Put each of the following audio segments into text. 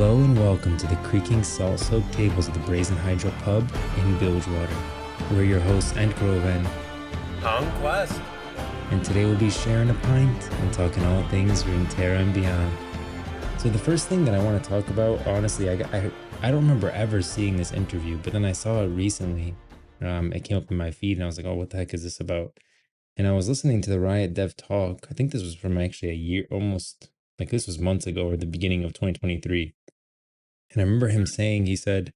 Hello and welcome to the creaking salt-soaked tables of the Brazen Hydra pub in Bilgewater. We're your hosts, Groven, Conquest, and today we'll be sharing a pint and talking all things Runeterra and beyond. So the first thing that I want to talk about, honestly, I don't remember ever seeing this interview, but then I saw it recently. It came up in my feed and I was like, oh, what the heck is this about? And I was listening to the Riot Dev talk. I think this was from actually a year, almost like this was months ago or the beginning of 2023. And I remember him saying, he said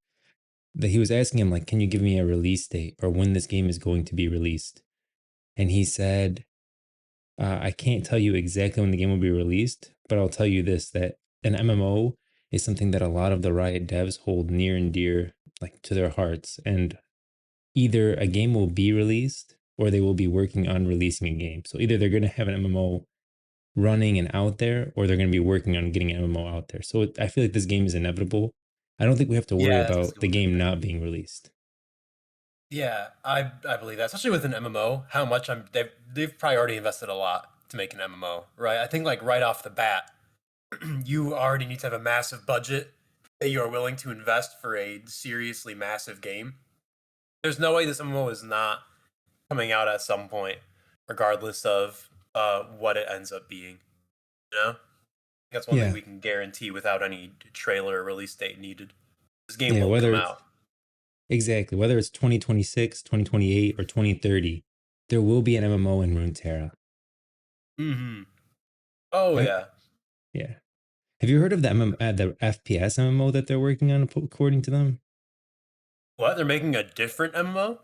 that he was asking him, like, can you give me a release date or when this game is going to be released? And he said, I can't tell you exactly when the game will be released, but I'll tell you this, that an MMO is something that a lot of the Riot devs hold near and dear, like to their hearts. And either a game will be released or they will be working on releasing a game. So either they're going to have an MMO running and out there, or they're going to be working on getting an MMO out there. So I feel like this game is inevitable. I don't think we have to worry yeah, that's a about good the way to game put it. not being released. Yeah, I believe that, especially with an MMO, how much they've probably already invested a lot to make an MMO, right? I think like right off the bat, you already need to have a massive budget that you are willing to invest for a seriously massive game. There's no way this MMO is not coming out at some point, regardless of what it ends up being. You know, that's one thing Yeah. we can guarantee without any trailer or release date needed. This game Yeah. will come Whether it's out. exactly, whether it's 2026, 2028, or 2030, there will be an MMO in Runeterra. Mm-hmm. Oh Uh, yeah. yeah. Have you heard of the FPS MMO that they're working on, according to them? What? They're making a different MMO?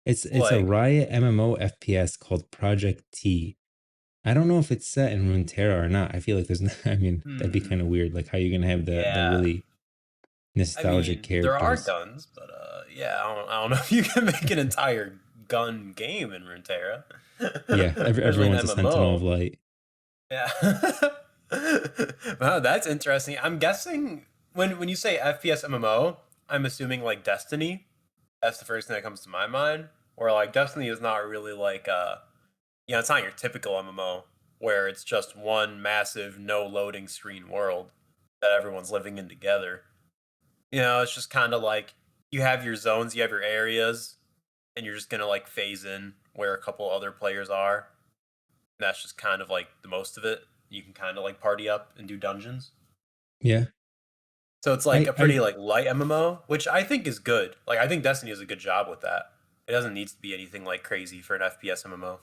It's a Like, Riot MMO FPS called Project T. I don't know if it's set in Runeterra or not. I feel like there's not, I mean, that'd be kind of hmm. weird. Like how you're gonna have the Yeah. really I nostalgic mean, there are characters. guns, but yeah, I don't know if you can make an entire gun game in Runeterra. Yeah, Especially an everyone's a Sentinel of MMO. Light. Yeah. Wow, that's interesting. I'm guessing when you say FPS MMO, I'm assuming like Destiny. That's the first thing that comes to my mind. Or like Destiny is not really like it's not your typical MMO where it's just one massive no loading screen world that everyone's living in together. It's just kind of like you have your zones, you have your areas, and you're just gonna like phase in where a couple other players are. And that's just kind of like the most of it. You can kind of like party up and do dungeons. Yeah, So it's like I a I pretty like light MMO, which I think is good. Like I think Destiny does a good job with that. It doesn't need to be anything like crazy for an FPS MMO.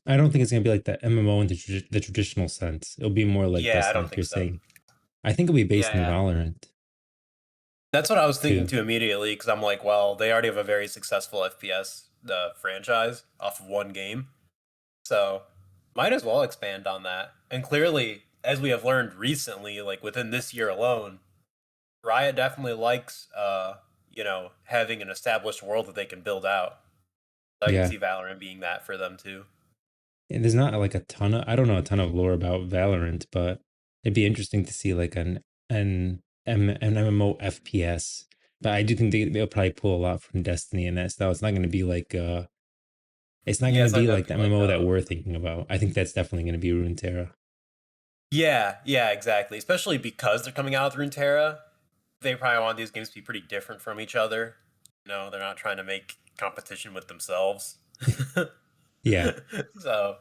I don't think it's gonna be like the MMO in the traditional sense. It'll be more like Yeah, I Destiny, don't like think you're so. saying. I think it'll be based in Yeah, Valorant that's what I was thinking too. too immediately because I'm like, well, they already have a very successful FPS franchise off of one game, so might as well expand on that. And clearly, as we have learned recently, like within this year alone, Riot definitely likes, having an established world that they can build out. I can Yeah, see Valorant being that for them too. and there's not like a ton of, I don't know a ton of lore about Valorant, but it'd be interesting to see like an MMO FPS. But I do think they'll probably pull a lot from Destiny and that style. It's not going to be like it's not Yeah, going to it's not be gonna like be the like MMO that we're thinking about. I think that's definitely going to be Runeterra. yeah, exactly. Especially because they're coming out with Runeterra, they probably want these games to be pretty different from each other. They're not trying to make competition with themselves. Yeah. So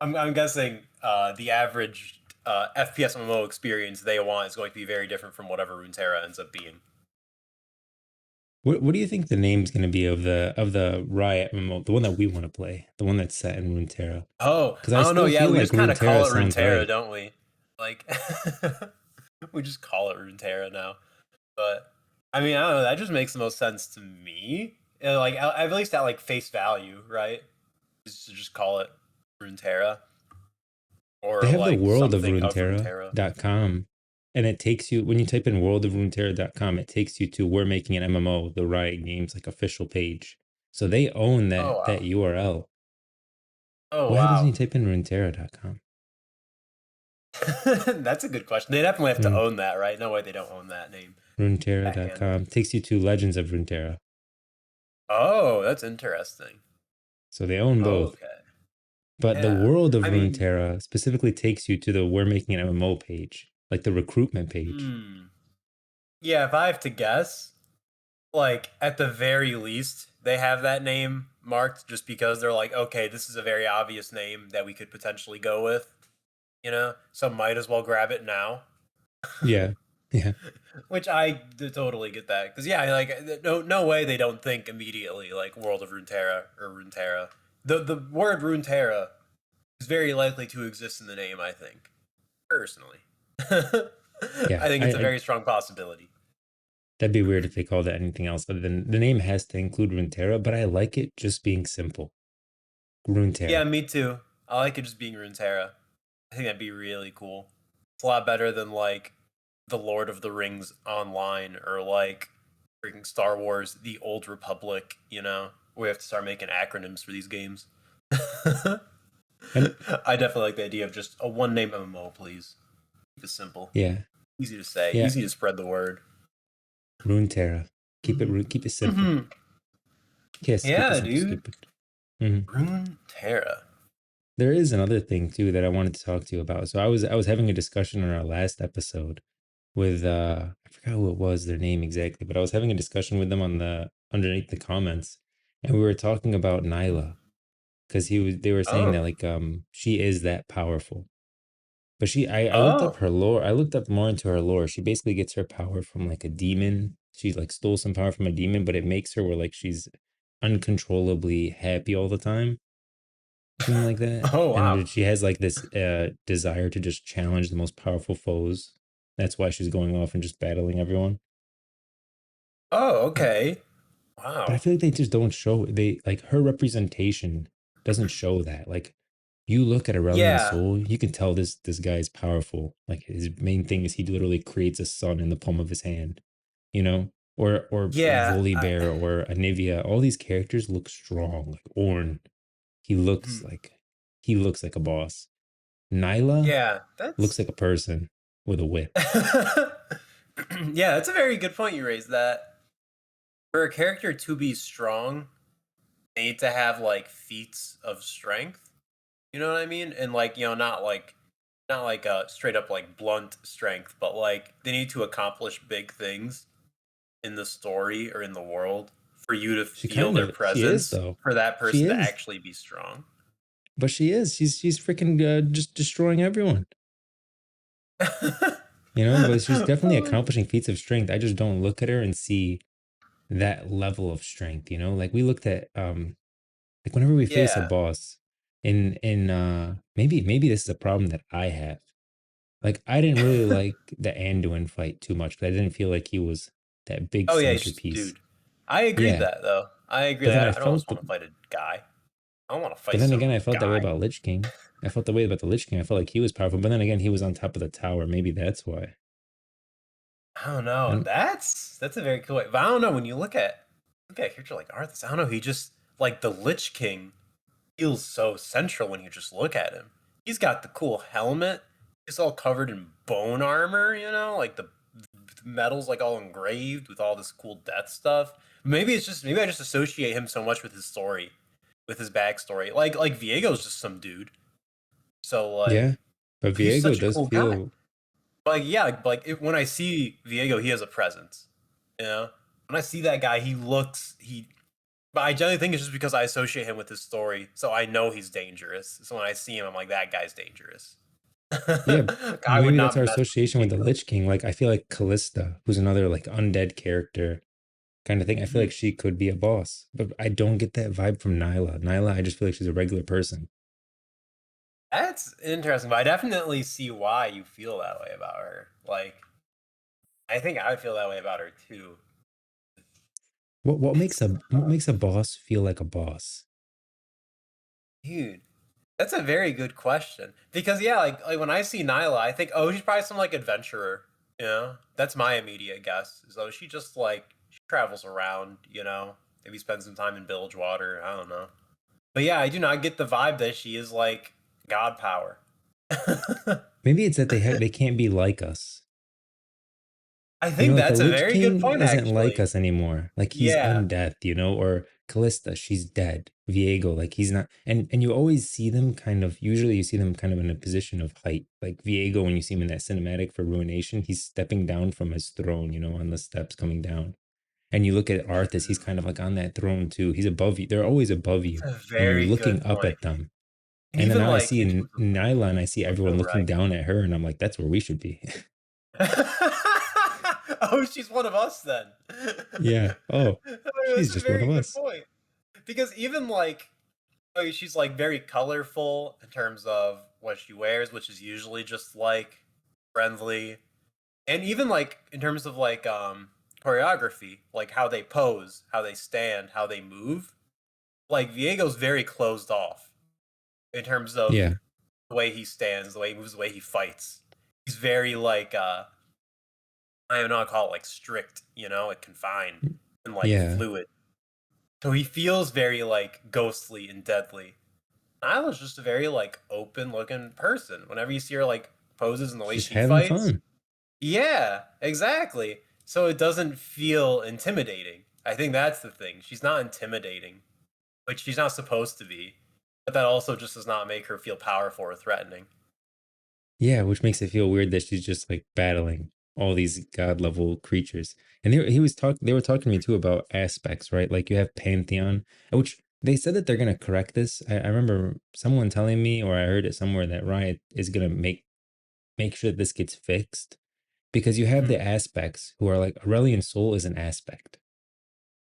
I'm guessing the average FPS MMO experience they want is going to be very different from whatever Runeterra ends up being. What do you think the name's going to be of the Riot MMO, the one that we want to play, the one that's set in Runeterra? Oh, Because I I don't know. still Yeah, feel we like just kind of Runeterra call it sounds Runeterra, right. don't we? Like, we just call it Runeterra now. But I mean, I don't know. That just makes the most sense to me. Like, at least at like face value, right? Is to just call it Runeterra They or have the like world of something of Runeterra. Runeterra.com, and it takes you, when you type in world of Runeterra.com, it takes you to we're making an MMO, the Riot Games like official page. So they own Oh that wow. URL. Oh What happens when wow. you type in Runeterra.com? That's a good question. They definitely have to Rune, own that, right? No way they don't own that name, that handle. Runeterra.com takes you to Legends of Runeterra. Oh, that's interesting. So they own both. Okay. But the Yeah. world of I mean, Runeterra specifically takes you to the we're making an MMO page. like the recruitment page. Hmm. Yeah, if I have to guess, like at the very least, they have that name marked just because they're like, okay, this is a very obvious name that we could potentially go with, so might as well grab it now. Yeah. Yeah. Which totally get that because yeah, like no way they don't think immediately like World of Runeterra or Runeterra. The word Runeterra is very likely to exist in the name. I think personally, I Yeah. think it's a very strong possibility. That'd be weird if they called it anything else other than the name has to include Runeterra, but I like it just being simple. Yeah, Runeterra. me too. I like it just being Runeterra. I think that'd be really cool. It's a lot better than like the Lord of the Rings online or like freaking Star Wars: The Old Republic. We have to start making acronyms for these games. And I definitely like the idea of just a one name MMO, please. Keep it simple, yeah. easy to say, Yeah. easy to spread the word. Runeterra. Keep it simple. Mm-hmm. Yes, keep it Yeah, simple, dude. stupid. Mhm. Runeterra. There is another thing too that I wanted to talk to you about. So I was having a discussion in our last episode with I forgot who it was, their name exactly, but I was having a discussion with them on the underneath the comments, and we were talking about Nyla because they were saying that Oh. like she is that powerful. But I looked up Oh. her lore. I looked up more into her lore. She basically gets her power from like a demon. She like stole some power from a demon, but it makes her where like she's uncontrollably happy all the time, something like that. Oh, wow. And she has like this desire to just challenge the most powerful foes. That's why she's going off and just battling everyone. Oh, But okay. I Wow. feel like they just don't show they like her representation doesn't show that. Like you look at Aurelion Yeah. Sol, you can tell this guy is powerful. Like his main thing is he literally creates a sun in the palm of his hand, you know? Or Yeah. Volibear or Anivia, all these characters look strong. Like Ornn, he looks Hmm. like he looks like a boss. Nyla Yeah, looks that's like a person with a whip. yeah, that's a very good point you raised that. For a character to be strong, they need to have like feats of strength. You know what I mean? And like, not like straight up like blunt strength, but like they need to accomplish big things in the story or in the world for you to feel their She is presence though. for that She person to is. actually be strong. But she is. She's freaking just destroying everyone. But she's definitely accomplishing feats of strength. I just don't look at her and see that level of strength, Like we looked at like whenever we face a Yeah. boss in maybe this is a problem that I have. Like I didn't really like the Anduin fight too much because I didn't feel like he was that big Oh yeah, he's just centerpiece. dude. I agreed Yeah. that though. I agree But then that I don't just want to fight a guy. I don't want to but fight then again some I felt that way guy. about Lich King. I felt the way about the Lich King. I felt like he was powerful, but then again he was on top of the tower. Maybe that's why. I don't know. And That's a very cool way. But I don't know when you look at a character like Arthas. I don't know. He just like the Lich King feels so central when you just look at him. He's got the cool helmet. He's all covered in bone armor. Like the metal's like all engraved with all this cool death stuff. Maybe I just associate him so much with his story, with his backstory. Like Viego's just some dude. So yeah, like but he's Viego such a does cool guy. feel Like yeah, when I see Viego, he has a presence. When I see that guy, he. But I generally think it's just because I associate him with his story, so I know he's dangerous. So when I see him, I'm like, that guy's dangerous. yeah. I would Maybe that's not our mess with association with the Viego. Lich King. Like I feel like Callista, who's another like undead character kind of thing. I feel Mhm. like she could be a boss, but I don't get that vibe from Nyla. Nyla, I just feel like she's a regular person. That's interesting, but I definitely see why you feel that way about her. Like, I think I feel that way about her too. It's What makes a boss feel like a boss? dude. That's a very good question. Because yeah, like when I see Nyla, I think, oh, she's probably some like adventurer. That's my immediate guess. So she just like she travels around. Maybe spends some time in Bilgewater. I don't know. But yeah, I do not get the vibe that she is like god power. Maybe it's that they can't be like us. I think Like the that's a Lich very good King point, isn't like actually. us anymore. Like he's Yeah. undeath, or Callista, she's dead. Viego, like he's not, and you always see them kind of. Usually, you see them kind of in a position of height. Like Viego, when you see him in that cinematic for Ruination, he's stepping down from his throne, you know, on the steps coming down. And you look at Arthas, he's kind of like on that throne too. He's above you. They're always above It's you, a and you're very good looking up point. at them. And And then even now I like see in terms of Nyla, and I see everyone you're looking right. down at her, and I'm like, that's where we should be. Oh, she's one of us then. Yeah. Oh, Oh, she's that's a just one of very good us. point. Because even like, oh, she's like very colorful in terms of what she wears, which is usually just like friendly, and even like in terms of like choreography, like how they pose, how they stand, how they move. Like Viego's very closed off in terms of Yeah. the way he stands, the way he moves, the way he fights. He's very like I don't know how to call it, like strict, you know, like confined and like Yeah. fluid. So he feels very like ghostly and deadly. Nyla's just a very like open looking person. Whenever you see her like poses and the way She's she having fights, fun. yeah, exactly. So it doesn't feel intimidating. I think that's the thing. She's not intimidating, which she's not supposed to be. But that also just does not make her feel powerful or threatening. Yeah, which makes it feel weird that she's just like battling all these god level creatures. And they were talking to me too about aspects, right? Like you have Pantheon, which they said that they're gonna correct this. I remember someone telling me, or I heard it somewhere, that Riot is gonna make sure that this gets fixed because you have Hmm. the aspects who are like Aurelian Soul is an aspect.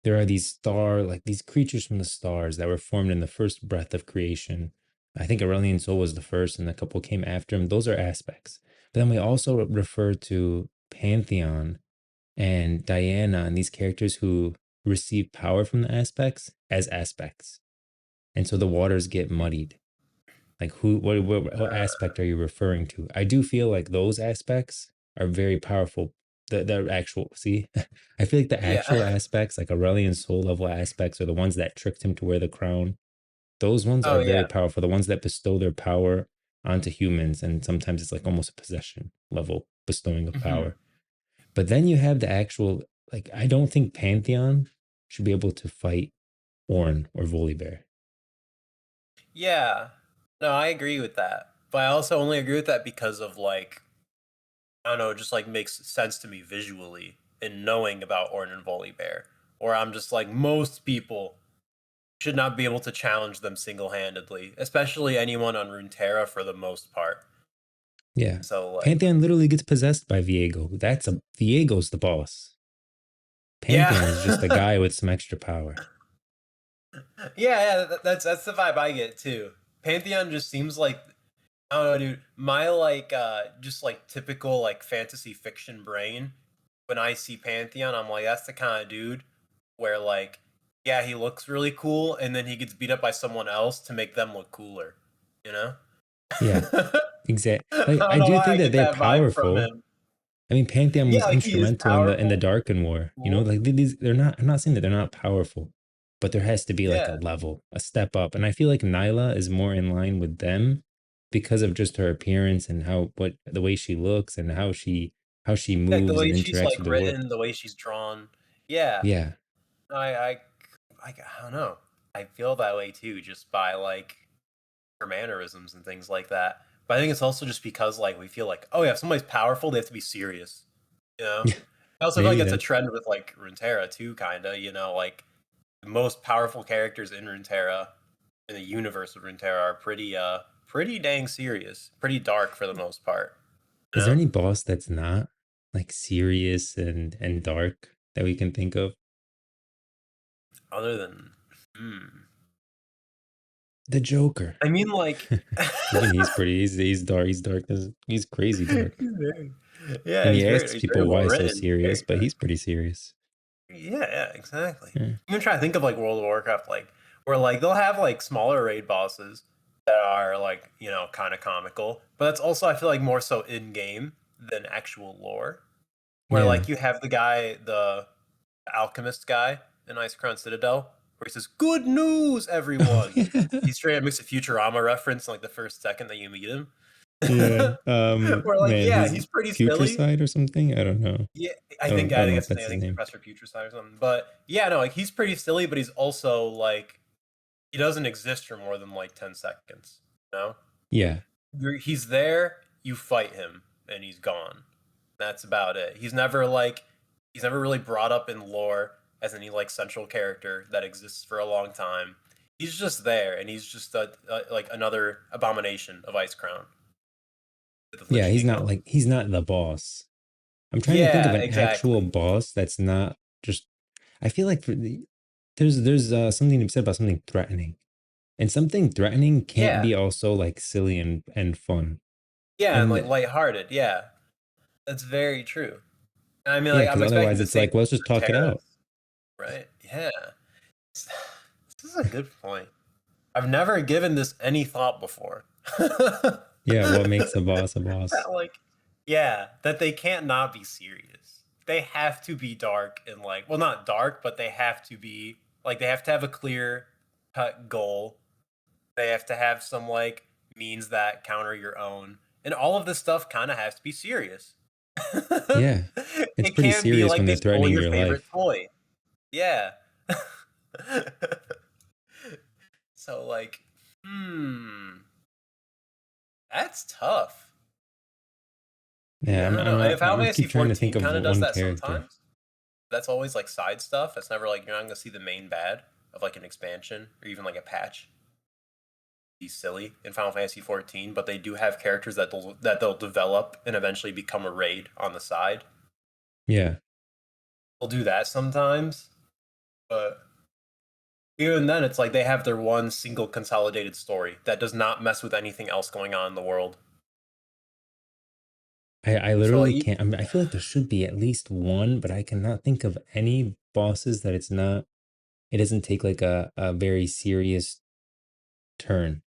There are these like these creatures from the stars that were formed in the first breath of creation. I think Aurelian Soul was the first, and a couple came after him. Those are aspects. But then we also refer to Pantheon and Diana and these characters who receive power from the aspects as aspects. And so the waters get muddied. Like what aspect are you referring to? I do feel like those aspects are very powerful. The actual see, I feel like the Yeah. actual aspects, like Aurelian soul level aspects, are the ones that tricked him to wear the crown. Those ones Oh are very yeah. powerful. The ones that bestow their power onto humans, and sometimes it's like almost a possession level bestowing of Hmm. power. But then you have the actual, like, I don't think Pantheon should be able to fight Ornn or Volibear. Yeah. No, I agree with that. But I also only agree with that because of like I don't know, it just like makes sense to me visually in knowing about Ornn and Volibear. Or I'm just like most people should not be able to challenge them single handedly, especially anyone on Runeterra for the most part. Yeah. So like Pantheon literally gets possessed by Viego. Viego's the boss. yeah. Pantheon is just a guy with some extra power. Yeah, that's the vibe I get too. Pantheon just seems like I don't know, dude. My like just like typical like fantasy fiction brain. When I see Pantheon, I'm like, that's the kind of dude where like, yeah, he looks really cool, and then he gets beat up by someone else to make them look cooler. You know? Yeah, exact. I Like don't I know do why think I that get they're that vibe from powerful. him. I mean, Pantheon Yeah, was like he is instrumental in the powerful, Darken War. You know, cool. like these they're not. I'm not saying that they're not powerful, but there has to be like a Yeah, level, a step up. And I feel like Nyla is more in line with them because of just her appearance and how what the way she looks and how she like the moves and way she's interacts like with the world. written, the way she's drawn. Yeah, Yeah, I, I, I don't know. I feel that way too, just by like her mannerisms and things like that. But I think it's also just because like we feel like, oh yeah, if somebody's powerful, they have to be serious. You know? I also feel like maybe that's a that. trend with like Runeterra too, kinda, you know, like the most powerful characters in Runeterra in the universe of Runeterra are pretty dang serious. Pretty dark for the most part. You Is there know? any boss that's not like serious and dark that we can think of? Other than hmm. The Joker. I mean like Even he's pretty. He's dark. He's dark. He's crazy dark. yeah, And he asks he's very people well why so written serious, but character. he's pretty serious. Yeah, exactly. Yeah. I'm trying to think of like World of Warcraft, like where like they'll have like smaller raid bosses that are like you know kind of comical, but that's also I feel like more so in game than actual lore. Where Yeah. like you have the guy, the alchemist guy in Ice Crown Citadel, where he says, "Good news, Oh everyone." yeah. He straight up makes a Futurama reference in, like the first second that you meet him. Yeah. We're like, Man, yeah, he's he's pretty future silly. side or something. I don't know. Yeah, I I don't think know that's if his that's name. I his think name. Professor Futureside or something. But yeah, no, like he's pretty silly, but he's also like he doesn't exist for more than like 10 seconds. You know, Yeah. he's there, you fight him, and he's gone. That's about it. He's never really brought up in lore as any like central character that exists for a long time. He's just there, and he's just like another abomination of Ice Crown, the Yeah, Lich King of. he's not the boss. I'm trying to think of Yeah, an actual exactly. boss that's not just. I feel like there's something to be said about something threatening, and something threatening can't Yeah, be also like silly and fun. yeah, and like And lighthearted. Yeah, that's very true. I mean, yeah, like because I'm expecting otherwise the it's same like, well, let's just for talk it Terras, out. right? Yeah, this is a good point. I've never given this any thought before. Yeah, what makes a boss a boss? That, like, yeah, that they can't not be serious. They have to be dark and like, well, not dark, but they have to be like they have to have a clear cut goal. They have to have some like means that counter your own, and all of this stuff kind of has to be serious. Yeah, it's It pretty can't be serious like when they they're stole threatening your your favorite life. toy. Yeah. So like, that's tough. Yeah, I don't know. And Final I'm Fantasy keep trying to think 14 of kind of does one that character. sometimes. That's always like side stuff. That's never like you're not gonna see the main bad of like an expansion or even like a patch. Be silly in Final Fantasy 14, but they do have characters that they'll develop and eventually become a raid on the side. Yeah. They'll do that sometimes, but even then, it's like they have their one single consolidated story that does not mess with anything else going on in the world. I So literally like, can't. I feel like there should be at least one, but I cannot think of any bosses that it's not. It doesn't take like a very serious turn,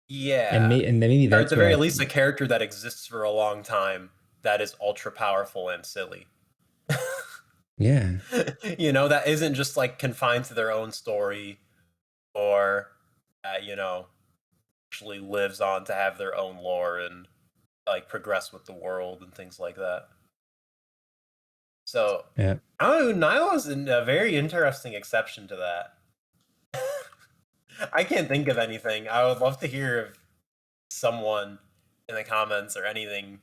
yeah, and then maybe or at that's the where very I. least, a character that exists for a long time that is ultra powerful and silly. Yeah, That isn't just like confined to their own story or actually lives on to have their own lore and like progress with the world and things like that. So, yeah. I don't know, Nile is a very interesting exception to that. I can't think of anything. I would love to hear if someone in the comments or anything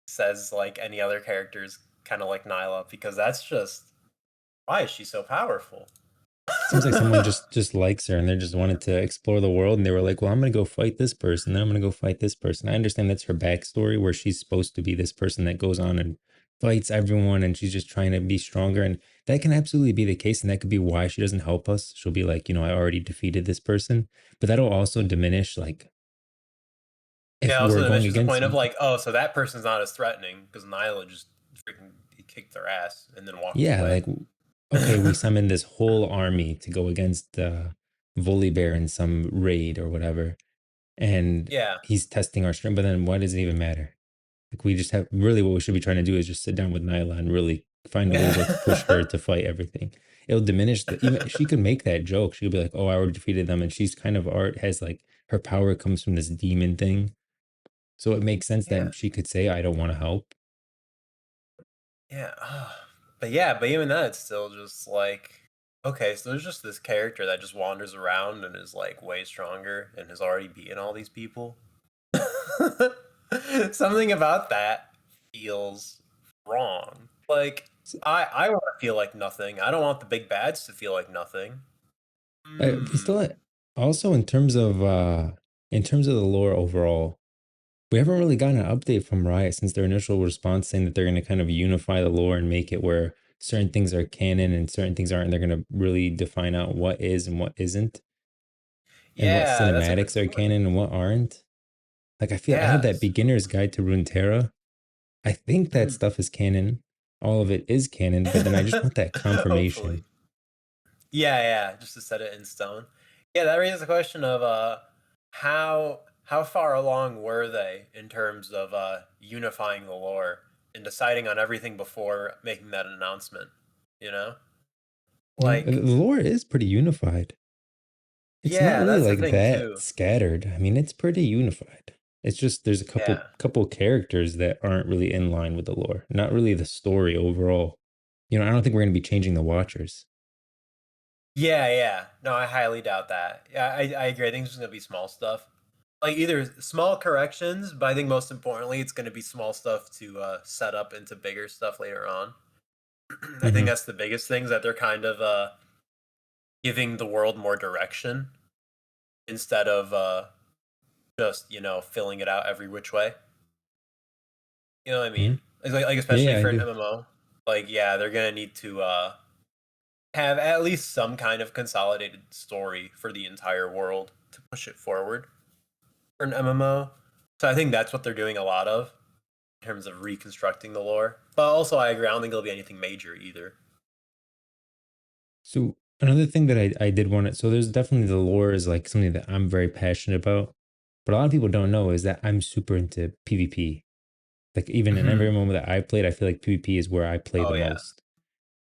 says like any other characters kind of like Nyla because that's just why is she so powerful? Seems like someone just likes her and they just wanted to explore the world and they were like, well, I'm gonna go fight this person, then I'm gonna go fight this person. I understand that's her backstory where she's supposed to be this person that goes on and fights everyone and she's just trying to be stronger. And that can absolutely be the case, and that could be why she doesn't help us. She'll be like, I already defeated this person. But that'll also diminish like if Yeah, we're also going mentions the against point of like, oh, so that person's not as threatening because Nyla just freaking kicked their ass and then walked yeah, away. like okay, we summoned this whole army to go against Volibear in some raid or whatever. And Yeah, he's testing our strength. But then why does it even matter? Like we just have really what we should be trying to do is just sit down with Nyla and really find a way to push her to fight everything. It'll diminish the even she could make that joke. She could be like, "Oh, I already defeated them," and she's kind of art has like her power comes from this demon thing. So it makes sense yeah, that she could say, "I don't want to help." yeah. But yeah, but even then, it's still just like, okay, so there's just this character that just wanders around and is like way stronger and has already beaten all these people. Something about that feels wrong. Like I want to feel like nothing. I don't want the big bads to feel like nothing. We Hmm. still also in terms of the lore overall, we haven't really gotten an update from Riot since their initial response saying that they're going to kind of unify the lore and make it where certain things are canon and certain things aren't. They're going to really define out what is and what isn't, and what Yeah, that's a good cinematics are point. canon and what aren't. Like I feel I have that Yes. beginner's guide to Runeterra. I think that Mhm. stuff is canon. All of it is canon, but then I just want that Hopefully. confirmation. Yeah, yeah, just to set it in stone. Yeah, that raises the question of how far along were they in terms of unifying the lore and deciding on everything before making that announcement, you know? Yeah, the Like, lore is pretty unified. It's not yeah, really that's the like thing that too. scattered. I mean, it's pretty unified. It's just there's a Yeah. couple characters that aren't really in line with the lore, not really the story overall. I don't think we're going to be changing the Watchers. Yeah, yeah. No, I highly doubt that. Yeah, I agree. I think it's just gonna be small stuff. Like either small corrections, but I think most importantly, it's gonna be small stuff to set up into bigger stuff later on. I think Hmm. that's the biggest thing is that they're kind of giving the world more direction instead of just filling it out every which way. You know what I Hmm. mean? Like Yeah, especially yeah, I for an do. MMO. Like yeah, they're gonna need to have at least some kind of consolidated story for the entire world to push it forward for an MMO. So I think that's what they're doing a lot of in terms of reconstructing the lore. But also, I agree. I don't think it'll be anything major either. So another thing that I did want to, so there's definitely the lore is like something that I'm very passionate about, but a lot of people don't know is that I'm super into PvP. Like even in every Mhm. moment that I played, I feel like PvP is where I play the Oh yeah. most.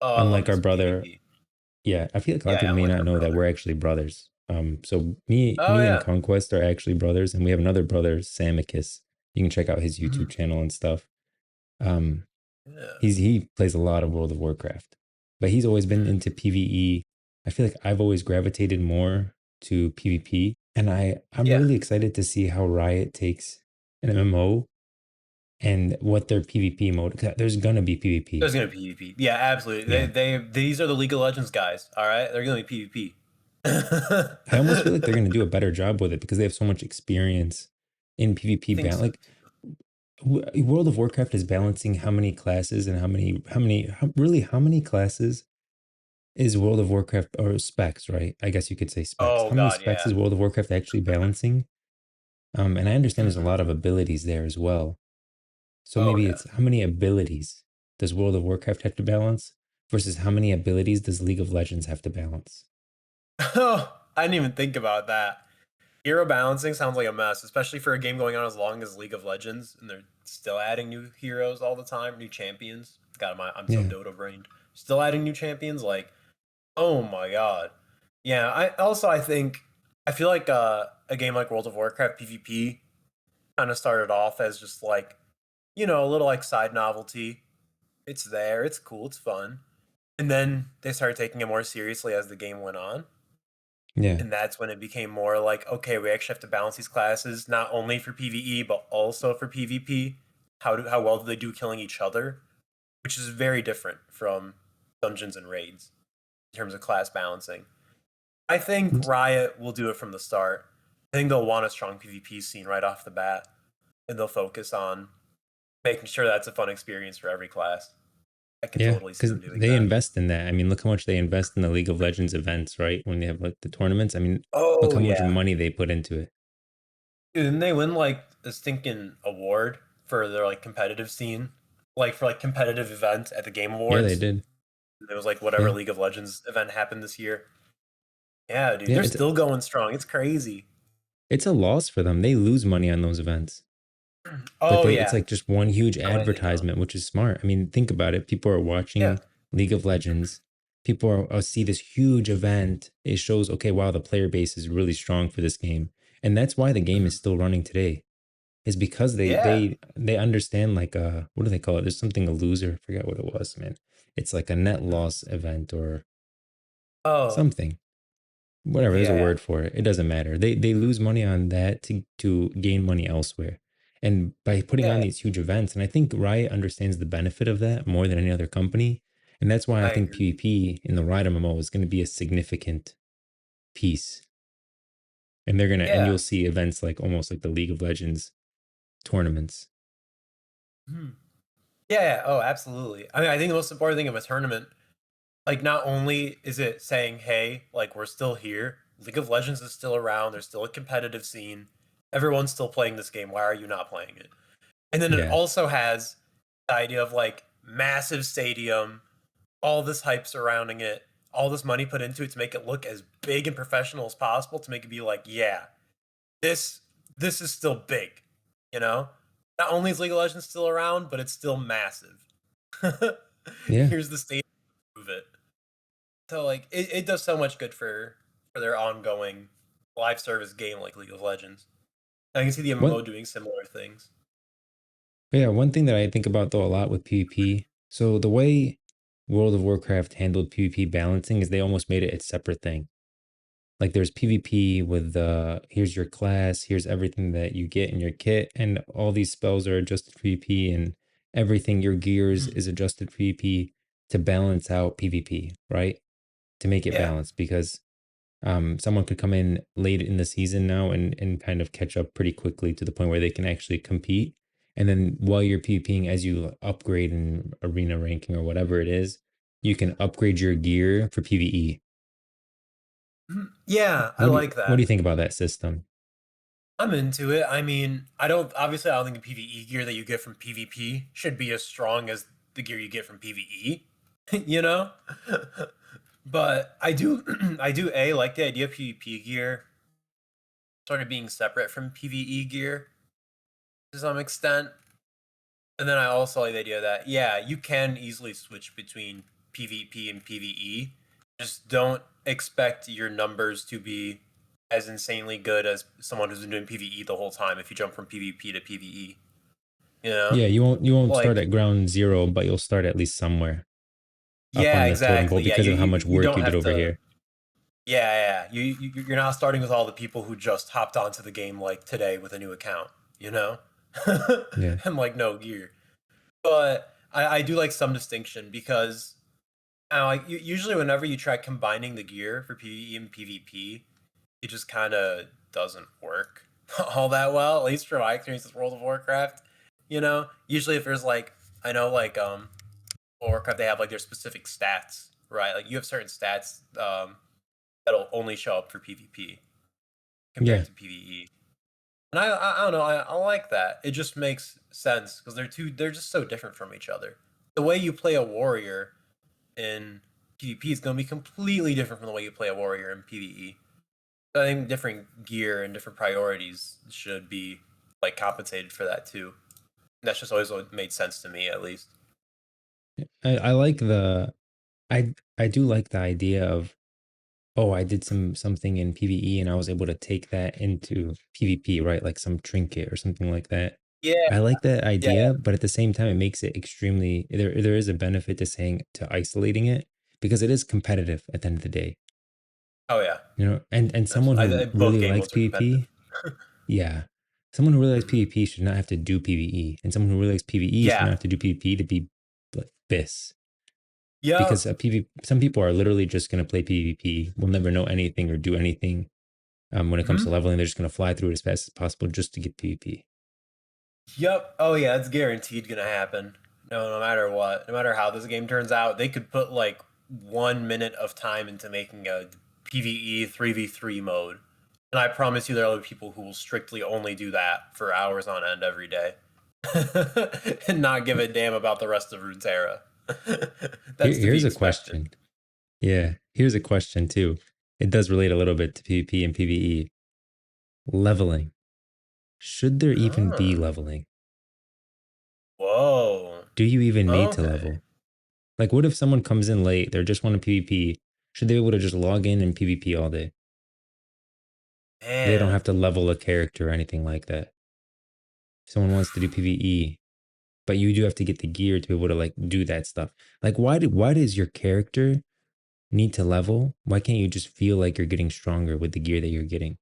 Oh, I love Unlike me our some brother, PvP. yeah, I feel like a lot of Yeah, people I'm may like not our know that brother. we're actually brothers. So me, Oh me and yeah. Conquest are actually brothers, and we have another brother, Samicus. You can check out his YouTube Mhm. channel and stuff. Um, Yeah. he plays a lot of World of Warcraft, but he's always been Mhm. into PvE. I feel like I've always gravitated more to PvP, and I'm Yeah. really excited to see how Riot takes an MMO and what their PvP mode. 'Cause there's gonna be PvP. There's gonna be PvP. Yeah, absolutely. Yeah, These are the League of Legends guys. All right, they're gonna be PvP. I almost feel like they're gonna do a better job with it because they have so much experience in PvP. Think so Like World of Warcraft is balancing how many classes and how many classes is World of Warcraft or specs, right? I guess you could say specs. Oh How many God, specs yeah. is World of Warcraft actually balancing? And I understand there's a Mhm. lot of abilities there as well. So Oh maybe yeah. it's how many abilities does World of Warcraft have to balance versus how many abilities does League of Legends have to balance? Oh, I didn't even think about that. Hero balancing sounds like a mess, especially for a game going on as long as League of Legends, and they're still adding new heroes all the time, new champions. God, I'm so Yeah. Dota brained. Still adding new champions, like, oh my god. Yeah, I think I feel like a game like World of Warcraft PvP kind of started off as just like, a little like side novelty. It's there, it's cool, it's fun. And then they started taking it more seriously as the game went on. Yeah. And that's when it became more like, okay, we actually have to balance these classes not only for PvE but also for PvP. How well do they do killing each other? Which is very different from dungeons and raids in terms of class balancing. I think Riot will do it from the start. I think they'll want a strong PvP scene right off the bat, and they'll focus on making sure that's a fun experience for every class. I can Yeah, totally see because them doing they that. invest in that. I mean, look how much they invest in the League of Legends events, right? When they have like the tournaments. I mean, look Oh how much yeah, money they put into it. dude, didn't they win like a stinking award for their like competitive scene, like for like competitive event at the Game Yeah, they Awards? did. It was like whatever Yeah. League of Legends event happened this year. Yeah, dude, Yeah, they're still going strong. It's crazy. it's a loss for them. They lose money on those events. Like Oh it's yeah, like just one huge the way they don't. advertisement, which is smart. I mean, think about it. People are Yeah. watching League of Legends. People see this huge event. It shows, okay, wow, the player base is really strong for this game, and that's why the game is Mhm. still running today. Is because they Yeah. they they understand like what do they call it? There's something a loser. I forgot what it was, man. It's like a net loss event or Oh something. Whatever, there's a yeah. word for it. It doesn't matter. They lose money on that to gain money elsewhere. And by putting on Yeah. these huge events, and I think Riot understands the benefit of that more than any other company. And that's why I I think agree. PvP in the Riot MMO is going to be a significant piece. And Yeah. you'll see events like almost like the League of Legends tournaments. Hmm. Yeah. Yeah. Oh, absolutely. I mean, I think the most important thing of a tournament, like, not only is it saying, "Hey, like we're still here. League of Legends is still around. There's still a competitive scene. Everyone's still playing this game. Why are you not playing it?" And then it Yeah. also has the idea of like massive stadium, all this hype surrounding it, all this money put into it to make it look as big and professional as possible to make it be like, yeah, this this is still big, you know? Not only is League of Legends still around, but it's still massive. Yeah. Here's the stage to prove it. So like it does so much good for their ongoing live service game like League of Legends. I can see the One MMO doing similar things. Yeah, one thing that I think about though a lot with PvP. So the way World of Warcraft handled PvP balancing is they almost made it a separate thing. Like there's PvP with here's your class, here's everything that you get in your kit, and all these spells are adjusted for PvP, and everything your gears Mhm. is adjusted for PvP to balance out PvP, right? To make it Yeah. balanced because someone could come in late in the season now and kind of catch up pretty quickly to the point where they can actually compete. And then while you're PvPing, as you upgrade in arena ranking or whatever it is, you can upgrade your gear for PvE. Mhm. Yeah, I What do like what do that. you think about that system? I'm into it. I mean, I don't think the PvE gear that you get from PvP should be as strong as the gear you get from PvE, you know? But I do I do A like the idea of PvP gear sort of being separate from PvE gear to some extent. And then I also like the idea that yeah, you can easily switch between PvP and PvE. Just don't expect your numbers to be as insanely good as someone who's been doing PvE the whole time if you jump from PvP to PvE. You know? Yeah, you won't start Like at ground zero, but you'll start at least somewhere up yeah, on the totem pole exactly. Yeah, because of how much you work don't you did have over to here. yeah. You're not starting with all the people who just hopped onto the game like today with a new account, you know? Yeah. And like no gear. But I do like some distinction because like usually whenever you try combining the gear for PvE and PvP, it just kind of doesn't work all that well. At least from my experience with World of Warcraft, you know. Usually, if there's like, I know like Warcraft, they have like their specific stats, right? Like you have certain stats that'll only show up for PvP compared Yeah. to PvE. And I don't know, I like that. It just makes sense because they're just so different from each other. The way you play a warrior in PvP is going to be completely different from the way you play a warrior in PvE. So I think different gear and different priorities should be like compensated for that too. That's just always what made sense to me, at least. I like I do like the idea of, oh, I did something in PvE and I was able to take that into PvP, right? Like some trinket or something like that. Yeah, I like that yeah, idea, but at the same time, it makes it extremely there is a benefit to saying to isolating it because it is competitive at the end of the day. oh yeah. You know, and someone who Both really game likes modes are competitive. PvP, yeah. Someone who really likes Mhm. PvP should not have to do PvE. And someone who really likes PvE should Yeah. not have to do PvP to be like this. Because Yep. some people are literally just going to play PvP, will never know anything or do anything when it comes to Hmm. leveling. They're just going to fly through it as fast as possible just to get PvP. Yep. Oh yeah, it's guaranteed gonna happen. No matter what, no matter how this game turns out, they could put like 1 minute of time into making a PvE 3v3 mode, and I promise you, there are people who will strictly only do that for hours on end every day, and not give a damn about the rest of Runeterra. That's to be Here's a expected. question. Yeah, here's a question too. It does relate a little bit to PvP and PvE. Leveling. Should there even be Ah. leveling? Whoa. Do you even need to Okay. level? Like, what if someone comes in late? They're just wanting PvP. Should they be able to just log in and PvP all day? They don't Man. have to level a character or anything like that. If someone wants to do PvE, but you do have to get the gear to be able to like do that stuff. Like, why does your character need to level? Why can't you just feel like you're getting stronger with the gear that you're getting?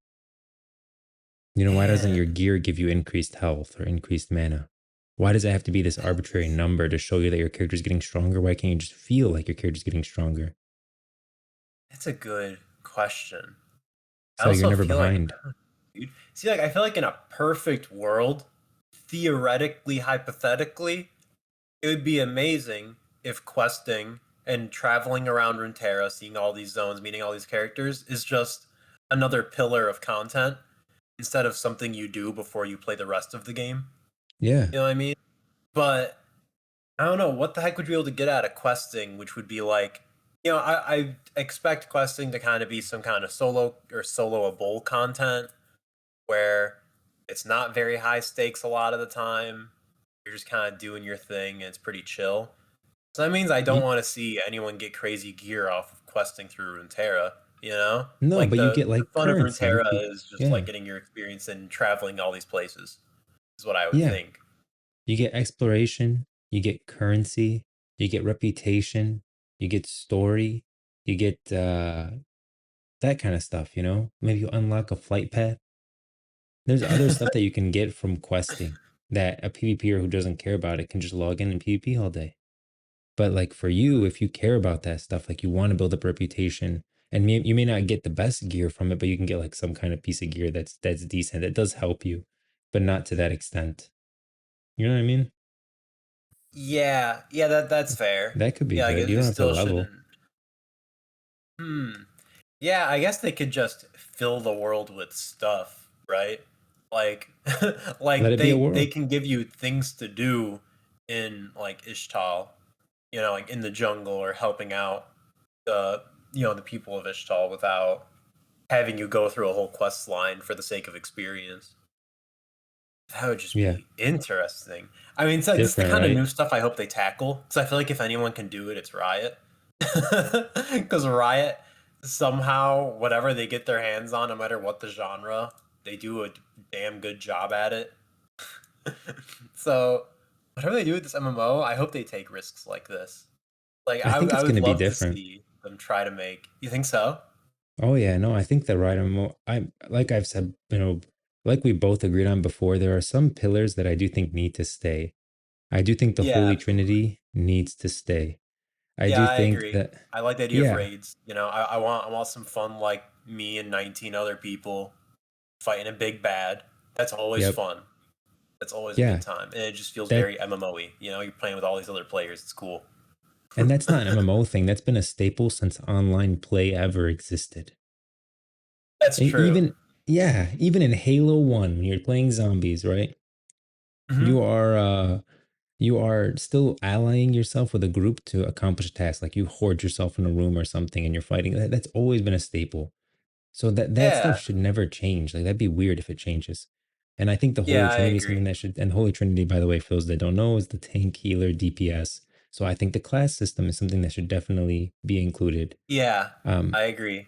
You know, why doesn't your Man. gear give you increased health or increased mana? Why does it have to be this arbitrary That's, number to show you that your character's getting stronger? Why can't you just feel like your character's getting stronger? that's a good question. I So you're also never feel like behind. dude. See, like I feel like in a perfect world, theoretically, hypothetically, it would be amazing if questing and traveling around Runeterra, seeing all these zones, meeting all these characters, is just another pillar of content instead of something you do before you play the rest of the game. Yeah. You know what I mean? But I don't know what the heck would you be able to get out of questing, which would be like, I expect questing to kind of be some kind of solo or soloable content where it's not very high stakes a lot of the time. You're just kind of doing your thing and it's pretty chill. So that means I don't Y- want to see anyone get crazy gear off of questing through Runeterra. You know, No, like but you the get like fun of currency. You Runeterra could, is just yeah, like getting your experience and traveling all these places. Is what I would yeah. think. You get exploration, you get currency, you get reputation, you get story, you get that kind of stuff, you know? Maybe you unlock a flight path. There's other stuff that you can get from questing that a PvPer who doesn't care about it can just log in and PvP all day. But like for you, if you care about that stuff, like you want to build up reputation, and you may not get the best gear from it, but you can get like some kind of piece of gear that's decent. That does help you, but not to that extent. You know what I mean? Yeah, yeah, that's fair. That could be Yeah, like good. You it don't have to still level. shouldn't. Hmm. Yeah, I guess they could just fill the world with stuff, right? Like, Let like it be a they world. can give you things to do in like Ishtal, you know, like in the jungle or helping out the the people of Ishtal without having you go through a whole quest line for the sake of experience. That would just Yeah, be interesting. I mean, so this is the different, kind of right? new stuff I hope they tackle. Because I feel like if anyone can do it, it's Riot. Because Riot, somehow, whatever they get their hands on, no matter what the genre, they do a damn good job at it. So, whatever they do with this MMO, I hope they take risks like this. Like, I think I it's would going to be love to different. see them try to make. You think so? Oh yeah, no, I think the right MMO. I like I've said, like we both agreed on before. There are some pillars that I do think need to stay. I do think the Yeah, Holy Trinity needs to stay. I yeah, do I think agree. that, I like the idea of yeah, raids. You know, I want some fun like me and 19 other people fighting a big bad. That's always yep, fun. That's always a good yeah, time. And it just feels that, very MMO-y. You know, you're playing with all these other players. It's cool. and that's not an MMO thing. That's been a staple since online play ever existed. That's true. Even, yeah, even in Halo 1, when you're playing zombies, right? Hmm. You are, you are still allying yourself with a group to accomplish a task. Like you hoard yourself in a room or something and you're fighting. That's always been a staple. So that stuff Yeah. should never change. Like that'd be weird if it changes. And I think the Yeah, Holy I Trinity is something agree. that should. And Holy Trinity, by the way, for those that don't know, is the tank, healer, DPS. So I think the class system is something that should definitely be included. Yeah, Um, I agree.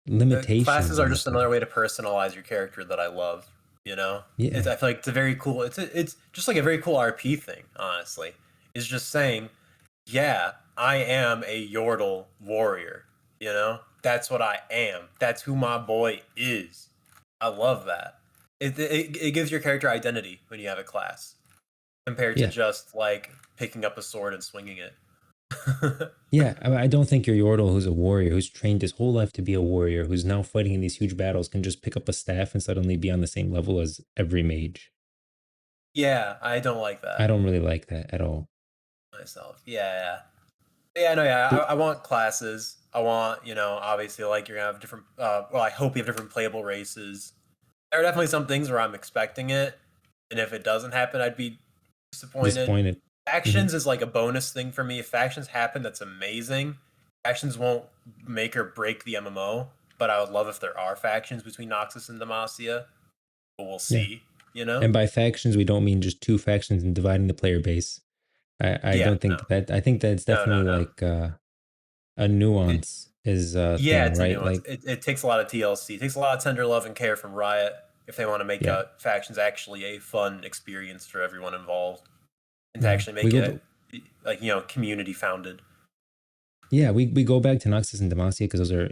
limitations Classes are on the just another class. way to personalize your character that I love. You know, Yeah, I feel like it's a very cool. It's just like a very cool RP thing. Honestly, it's just saying, yeah, I am a Yordle warrior. You know, that's what I am. That's who my boy is. I love that. It gives your character identity when you have a class compared to yeah, just like picking up a sword and swinging it. yeah. I don't think your Yordle, who's a warrior, who's trained his whole life to be a warrior, who's now fighting in these huge battles, can just pick up a staff and suddenly be on the same level as every mage. Yeah, I don't like I that don't really like that at all. myself. Yeah, yeah, yeah. No, yeah. But I want classes. I want, obviously, like you're gonna have different. Well, I hope you have different playable races. There are definitely some things where I'm expecting it, and if it doesn't happen, I'd be disappointed. disappointed. Hmm. Factions is like a bonus thing for me. If factions happen, that's amazing. Factions won't make or break the MMO, but I would love if there are factions between Noxus and Demacia. But we'll Yeah. see. You know? And by factions, we don't mean just two factions and dividing the player base. I Yeah. don't No. think that. I think that's No. No. definitely No. like a It, nuance is a yeah, thing, it's a right? nuance. Like, It takes a lot of TLC. It takes a lot of tender love and care from Riot if they want to make yeah, factions actually a fun experience for everyone involved and to yeah. actually We make go, it like community founded. yeah, we go back to Noxus and Demacia because those are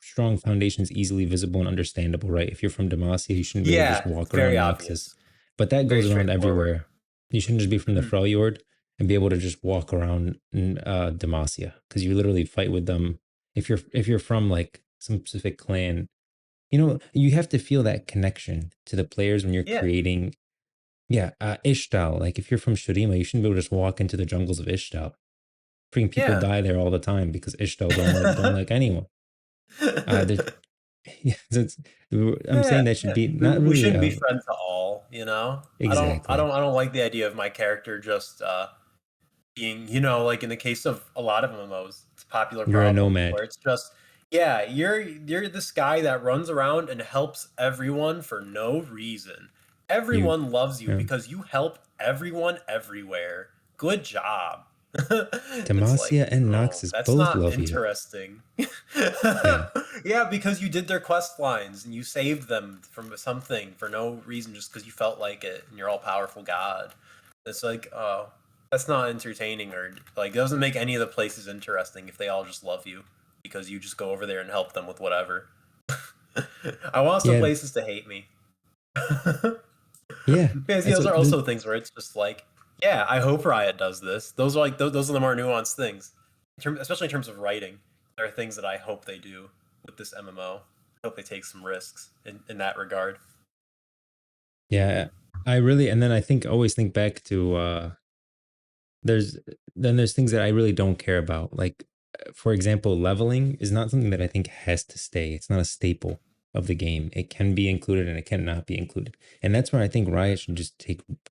strong foundations, easily visible and understandable, right? If you're from Demacia, you shouldn't be able to just Yeah, walk it's very around Noxus, obvious. but that Very goes around straightforward. everywhere. You shouldn't just be from the Mhm. Freljord and be able to just walk around Demacia because you literally fight with them. If you're from like some specific clan, you have to feel that connection to the players when you're Yeah. creating. Yeah, Ishtal. Like if you're from Shurima, you shouldn't be able to just walk into the jungles of Ishtal. Freaking people Yeah. die there all the time because Ishtal don't like anyone. There's, yeah, I'm saying Yeah, that should yeah. be not We really shouldn't be friends to all, you know? exactly. I don't like the idea of my character just being, like in the case of a lot of MMOs, it's a popular You're a problem where nomad. it's just, yeah, you're this guy that runs around and helps everyone for no reason. You, Everyone loves you yeah. because you help everyone everywhere. Good job. It's like, Demacia and oh, Noxus that's both not love you. interesting. Yeah. Yeah, because you did their quest lines and you saved them from something for no reason, just because you felt like it, and you're all powerful god. It's like, oh, that's not entertaining, or like it doesn't make any of the places interesting if they all just love you because you just go over there and help them with whatever. I want some Yeah. places to hate me. Yeah. Because And those so are also things where it's just like, yeah, I hope Riot does this. Those are like those are the more nuanced things, especially in terms of writing. There are things that I hope they do with this MMO. I hope they take some risks in that regard. yeah, I really, and then I think always think back to there's there's things that I really don't care about. Like for example, leveling is not something that I think has to stay. It's not a staple of the game. It can be included and it cannot be included. And that's where I think Riot should just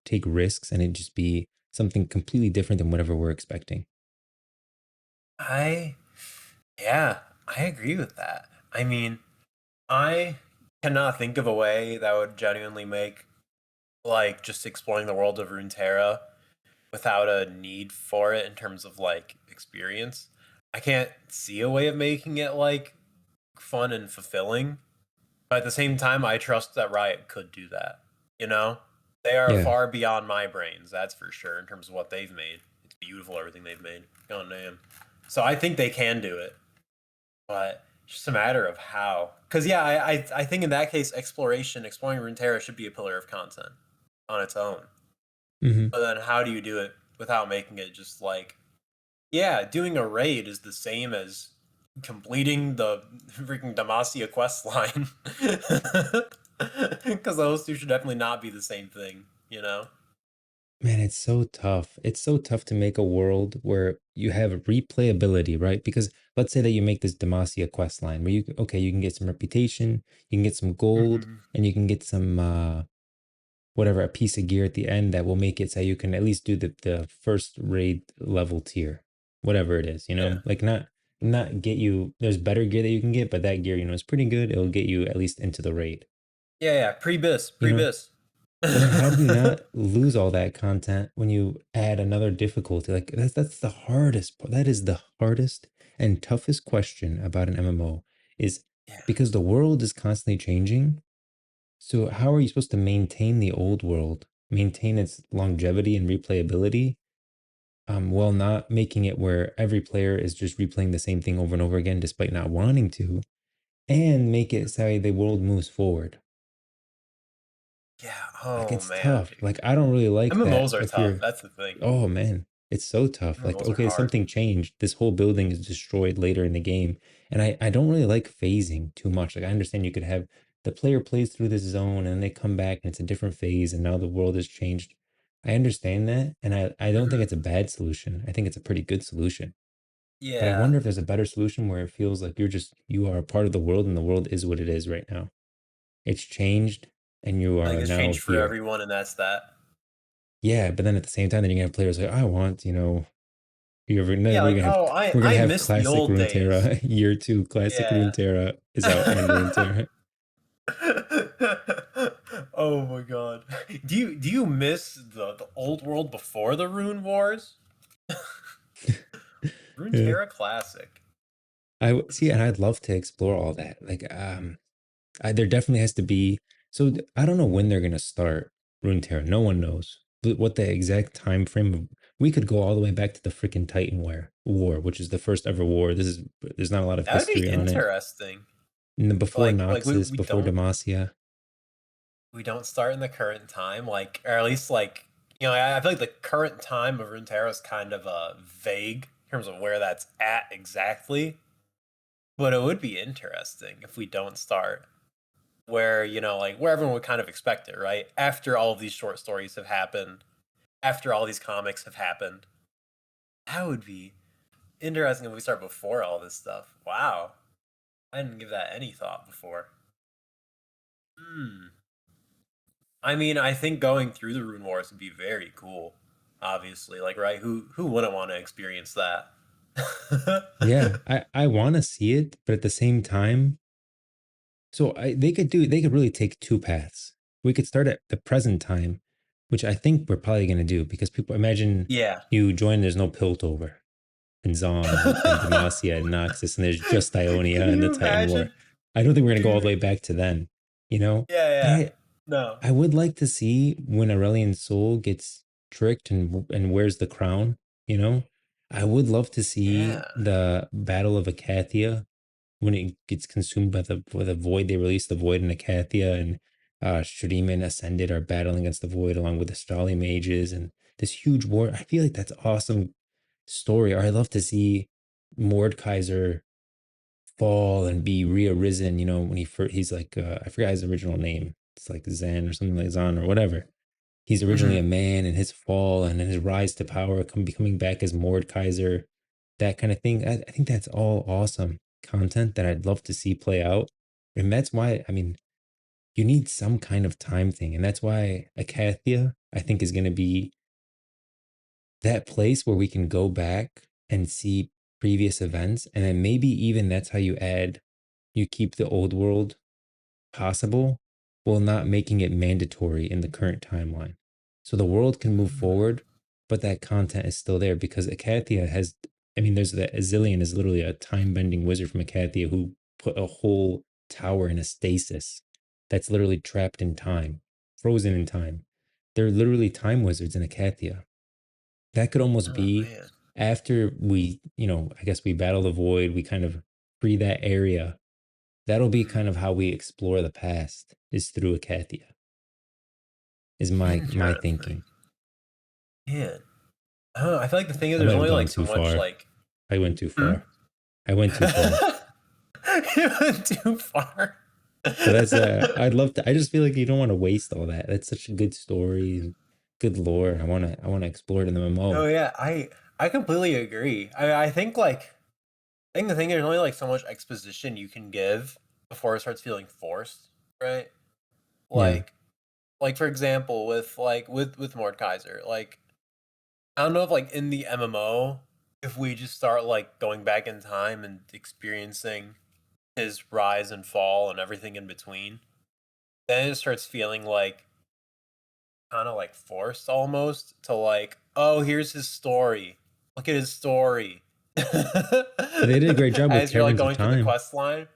take risks and it just be something completely different than whatever we're expecting. I Yeah, I agree with that. I mean, I cannot think of a way that would genuinely make like just exploring the world of Runeterra without a need for it in terms of like experience. I can't see a way of making it like fun and fulfilling. But at the same time, I trust that Riot could do that. You know? They are Yeah. far beyond my brains, that's for sure, in terms of what they've made. It's beautiful, everything they've made. God damn. So I think they can do it, but it's just a matter of how. Because, yeah, I think in that case, exploring Runeterra should be a pillar of content on its own. Hmm. But then how do you do it without making it just like, yeah, doing a raid is the same as completing the freaking Demacia quest line. Because those two should definitely not be the same thing, you know? Man, it's so tough. It's so tough to make a world where you have replayability, right? Because let's say that you make this Demacia quest line where okay, you can get some reputation, you can get some gold, Mm-hmm. and you can get some whatever, a piece of gear at the end that will make it so you can at least do the first raid level tier, whatever it is, Yeah. like not get you, there's better gear that you can get, but that gear, is pretty good. It'll get you at least into the raid, Yeah, yeah. Pre-bis. you know? Pre-bis. But then how do you not lose all that content when you add another difficulty? Like that's the hardest part. That is the hardest and toughest question about an MMO is Yeah. because the world is constantly changing. So how are you supposed to maintain the old world, maintain its longevity and replayability, while not making it where every player is just replaying the same thing over and over again despite not wanting to, and make it so the world moves forward? Yeah. Like Oh, it's man, tough. dude. Like I don't really like that. MMOs are If tough. you're, That's the thing. oh man, it's so tough. Like MMOs are okay, hard. something changed. This whole building is destroyed later in the game, and I don't really like phasing too much. Like I understand you could have the player plays through this zone and they come back and it's a different phase and now the world has changed. I understand that, and I don't think Hmm. it's a bad solution. I think it's a pretty good solution. But I Yeah. wonder if there's a better solution where it feels like you are a part of the world and the world is what it is right now. It's changed and you Like are it's now changed for here. everyone, and that's that. Yeah, but then at the same time, then you're gonna have players like, I want, then Yeah, we're like, gonna have oh, I we're gonna I have miss the classic old days. Runeterra year two. Classic Yeah. Runeterra is out and Runeterra. Oh my god. Do you miss the old world before the Rune Wars? Yeah. Runeterra Classic. See, and I'd love to explore all that. Like, there definitely has to be. So I don't know when they're gonna start Runeterra. No one knows what the exact time frame. We could go all the way back to the freaking War, which is the first ever war. There's not a lot of That would be history on it. interesting. And then before Like we, Noxus, we before don't Demacia. we don't start in the current time, like, or at least like, I feel like the current time of Runeterra is kind of vague in terms of where that's at exactly. But it would be interesting if we don't start where, like where everyone would kind of expect it, right? After all of these short stories have happened, after all these comics have happened. That would be interesting if we start before all this stuff. Wow. I didn't give that any thought before. Hmm. I mean, I think going through the Rune Wars would be very cool. Obviously, like, right? Who wouldn't want to experience that? Yeah, I want to see it, but at the same time, so they could really take two paths. We could start at the present time which I think we're probably gonna do because people imagine Yeah. you join, there's no Piltover and Zom and Demacia and Noxus, and there's just Ionia Can and the you Titan War. imagine? I don't think we're gonna go all the Dude. way back to then, you know. Yeah, But yeah. No. I would like to see when Aurelian Soul gets tricked and wears the crown, you know. I would love to see Yeah. the Battle of Acathia when it gets consumed by the void. They release the void in Acathia, and Shuriman and Ascended are battling against the void along with the Stali mages and this huge war. I feel like that's awesome story. Or I love to see Mordekaiser fall and be rearisen. You know, when he's like I forgot his original name. It's like Zen or something like Zan or whatever. He's originally Hmm. a man, and his fall and then his rise to power, becoming back as Mordekaiser, that kind of thing. I think that's all awesome content that I'd love to see play out. And that's why, I mean, you need some kind of time thing. And that's why Acathia, I think, is going to be that place where we can go back and see previous events. And then maybe even that's how you keep the old world possible while not making it mandatory in the current timeline. So the world can move forward, but that content is still there because Acathia has, I mean, there's the Azilian is literally a time bending wizard from Acathia who put a whole tower in a stasis that's literally trapped in time, frozen in time. They're literally time wizards in Acathia. That could almost Oh be man. after we, I guess we battle the void, we kind of free that area. That'll be Hmm. kind of how we explore the past is through Acathia, is my Interesting. thinking. Man. Oh, I feel like the thing is I there's might have only gone like so too much far. like I went too hmm? far. I went too far. You went too far. But that's I'd love to. I just feel like you don't want to waste all that. That's such a good story and good lore. I want to explore it in the Oh MMO. yeah, I completely agree. I think I think the thing is there's only like so much exposition you can give before it starts feeling forced, right? Yeah. Like for example with with Mordekaiser, like I don't know if like in the MMO if we just start like going back in time and experiencing his rise and fall and everything in between, then it starts feeling like kind of like forced almost to like, oh, here's his story. Look at his story. But they did a great job with As you're like Caverns of going through the Time. quest line.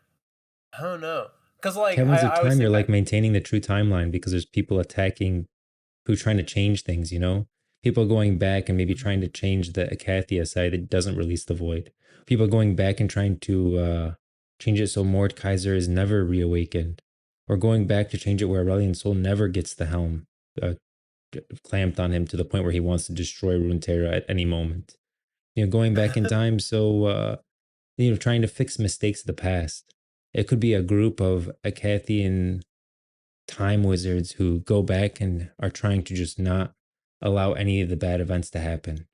I don't know. Because like Caverns of I always Time, you're think like back. maintaining the true timeline because there's people attacking who are trying to change things, People going back and maybe trying to change the Acathia side that doesn't release the void. People going back and trying to change it so Mordekaiser is never reawakened. Or going back to change it where Aurelian Soul never gets the helm uh, clamped on him to the point where he wants to destroy Runeterra at any moment. Going back in time so trying to fix mistakes of the past. It could be a group of Acathian time wizards who go back and are trying to just not allow any of the bad events to happen,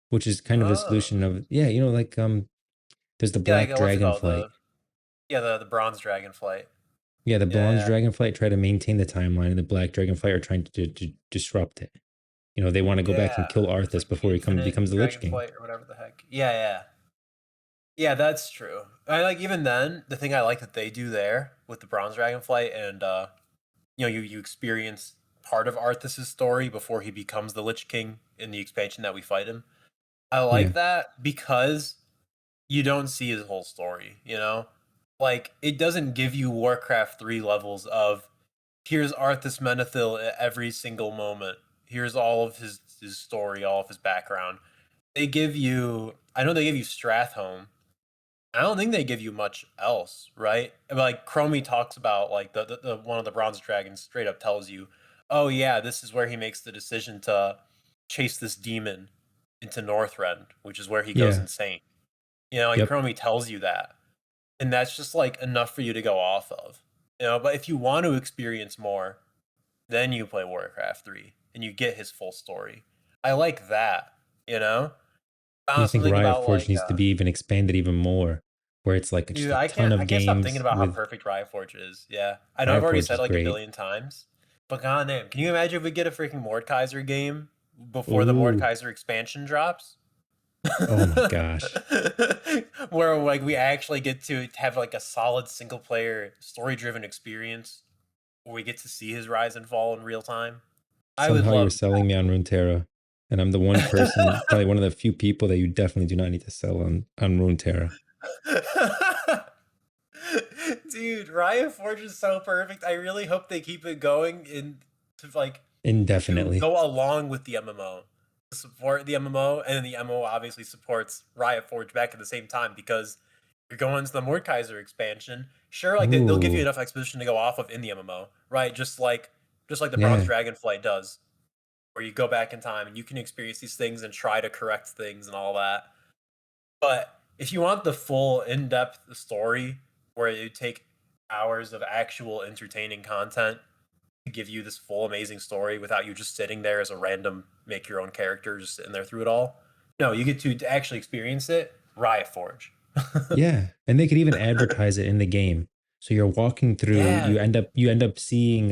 which is kind of a Oh, solution of, yeah, like there's the yeah, like, black what's it dragon called? flight. The bronze dragon flight. Yeah, the Yeah, bronze yeah. dragon flight try to maintain the timeline, and the black dragon flight are trying to disrupt it. They want to go back and Yeah. kill It's Arthas like the before infinite becomes the Lich King. dragonflight or whatever the heck. Yeah, yeah. Yeah, that's true. I like even then, the thing I like that they do there with the bronze dragonflight and you experience part of Arthas's story before he becomes the Lich King in the expansion that we fight him. I Yeah, like that because you don't see his whole story, you know? Like it doesn't give you Warcraft 3 levels of here's Arthas Menethil at every single moment. Here's all of his story, all of his background. They give you I know they give you Strathhome. I don't think they give you much else, right? Like Chromie talks about like the one of the bronze dragons straight up tells you, "Oh yeah, this is where he makes the decision to chase this demon into Northrend, which is where he goes yeah, insane." Like yep. Chromie tells you that. And that's just like enough for you to go off of. But if you want to experience more, then you play Warcraft 3 and you get his full story. I like that, you know? I You also think think Riot about Forge like needs to be even expanded even more, where it's like just dude, a ton I of can't stop thinking games about how with perfect Riot Forge is. Yeah. I know I've Riot already Forge said is it like a great. billion times, but goddamn, can you imagine if we get a freaking Mordekaiser game before the Ooh, Mordekaiser expansion drops? oh my gosh. Where like we actually get to have like a solid single player story driven experience where we get to see his rise and fall in real time. I would Somehow you're love selling me on Runeterra, and I'm the one person, probably one of the few people that you definitely do not need to sell on Runeterra that. Dude, Riot Forge is so perfect. I really hope they keep it going in to like to indefinitely. go along with the MMO, to support the MMO, and then the MMO obviously supports Riot Forge back at the same time because you're going to the Mordekaiser expansion. Sure, like they'll give you Ooh, enough exposition to go off of in the MMO, right? Just like the Bronze yeah. Dragonflight does, where you go back in time and you can experience these things and try to correct things and all that. But if you want the full in-depth story where you take hours of actual entertaining content to give you this full amazing story without you just sitting there as a random make your own character just sitting there through it all. No, you get to actually experience it. Riot Forge. Yeah, and they could even advertise it in the game. So you're walking through, Yeah, you end up seeing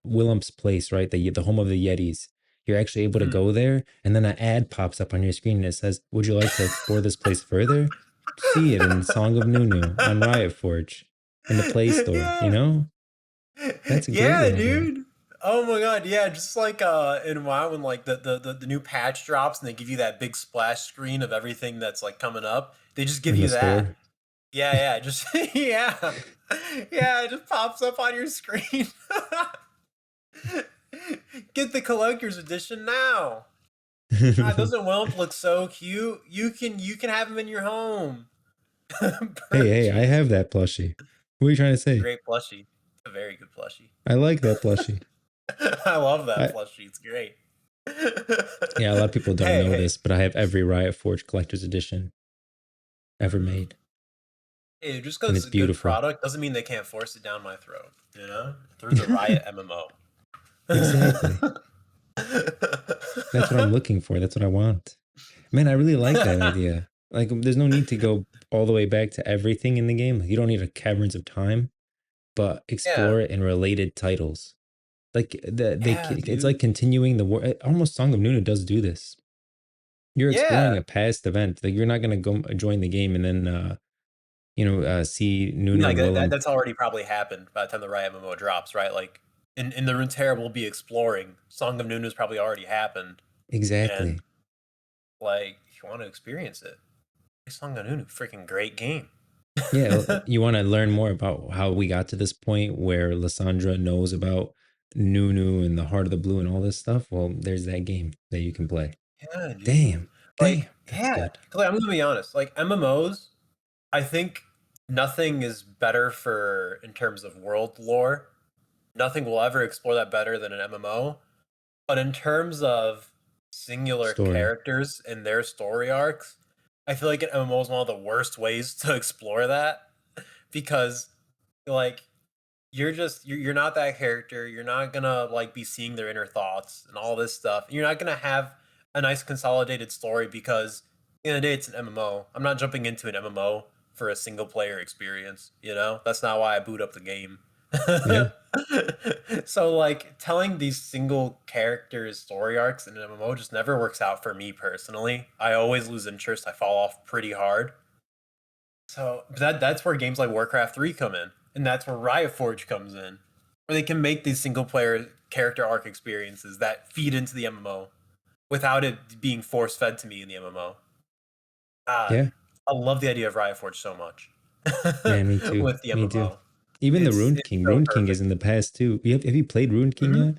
Willem's place, right? The home of the Yetis. You're actually able to dude. go there, and then an ad pops up on your screen and it says, "Would you like to explore this place further?" See it in Song of Nunu on Riot Forge in the Play Store. You Yeah. know, that's a great Yeah, idea. dude. Oh my god, yeah, just like in WoW when like the new patch drops and they give you that big splash screen of everything that's like coming up. They just give In the you that. store. Yeah, yeah, just yeah. Yeah, it just pops up on your screen. Get the collector's edition now. God, Hey, doesn't Whelp look so cute? You can have him in your home. hey, I Purchase. have that plushie. What are you trying to It's a say? great plushie. It's a very good plushie. I like that plushie. I love that I, plushie. It's great. Yeah, a lot of people don't Hey, know hey, this, but I have every Riot Forge collector's edition ever made, hey! Just and because it's it's a good beautiful. product doesn't mean they can't force it down my throat. You know, through the Riot MMO. Exactly. That's what I'm looking for. That's what I want. Man, I really like that idea. Like, there's no need to go all the way back to everything in the game. Like, you don't need a Caverns of Time, but Yeah, explore it in related titles. Like yeah, it's like dude. continuing the war. Almost Song of Nuna does do this. You're exploring Yeah, a past event. Like, you're not gonna go join the game and then see I mean, Nunu like and Willem. that's already probably happened by the time the Riot MMO drops, right? Like in the Runeterra, we'll be exploring. Song of Nuna's probably already happened, and Exactly. like if you want to experience it, play Song of Nunu, freaking great game. Yeah, you want to learn more about how we got to this point where Lysandra knows about Nunu and the Heart of the Blue and all this stuff. Well, there's that game that you can play. Yeah, dude. Damn, damn, Like, that's yeah. good. 'Cause, like, I'm gonna be honest. Like MMOs, I think nothing is better for in terms of world lore. Nothing will ever explore that better than an MMO. But in terms of singular Story. characters and their story arcs, I feel like an MMO is one of the worst ways to explore that because like you're not that character. You're not gonna like be seeing their inner thoughts and all this stuff. You're not gonna have a nice consolidated story because at the end of the day it's an MMO. I'm not jumping into an MMO for a single player experience, you know? That's not why I boot up the game. Yeah, So like telling these single characters story arcs in an MMO just never works out for me personally. I always lose interest. I fall off pretty hard. So that's where games like Warcraft 3 come in, and that's where Riot Forge comes in, where they can make these single player character arc experiences that feed into the MMO without it being force fed to me in the MMO. God, yeah, I love the idea of Riot Forge so much man, me too. with the Me too. MMO. Even the Rune It's King. so Rune King is perfect. in the past too. Have you played Rune King Mhm. yet?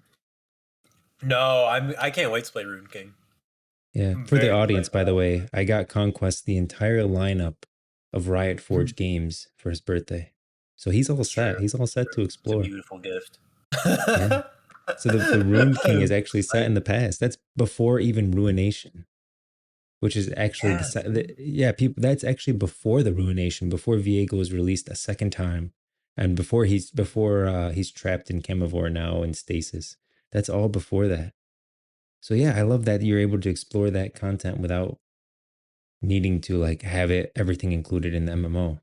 No, I can't wait to play Rune King. Yeah. I'm For the very audience, excited for by the that. way, I got Conquest the entire lineup of Riot Mhm. Forge games for his birthday. So he's all It's set. true. He's all It's set to true. It's a explore. beautiful gift. Yeah. So the Rune King is I'm actually set in excited. the past. That's before even Ruination, which is actually Yeah, dude. yeah, people that's actually before the Ruination, before Viego was released a second time, and before he's trapped in Chemivore now in stasis. That's all before that. So yeah, I love that you're able to explore that content without needing to like have it everything included in the MMO.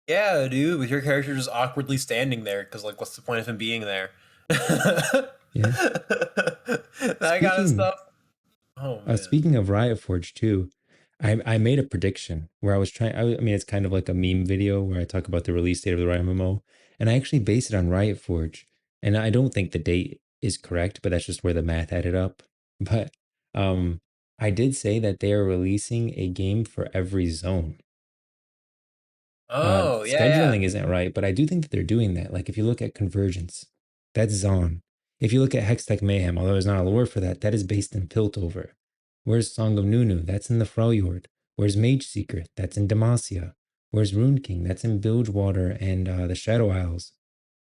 Yeah, dude, with your character just awkwardly standing there, because like, what's the point of him being there? That Yeah. kind of Speaking stuff. Oh man. speaking of Riot Forge too, I made a prediction where I was trying. I mean, it's kind of like a meme video where I talk about the release date of the Riot MMO, and I actually based it on Riot Forge. And I don't think the date is correct, but that's just where the math added up. But um, I did say that they are releasing a game for every zone. Oh, yeah, yeah. Scheduling isn't right, but I do think that they're doing that. Like if you look at Convergence, that's Zon. If you look at Hextech Mayhem, although there's not a lore for that, that is based in Piltover. Where's Song of Nunu? That's in the Freljord. Where's Mage Secret? That's in Demacia. Where's Rune King? That's in Bilgewater and the Shadow Isles.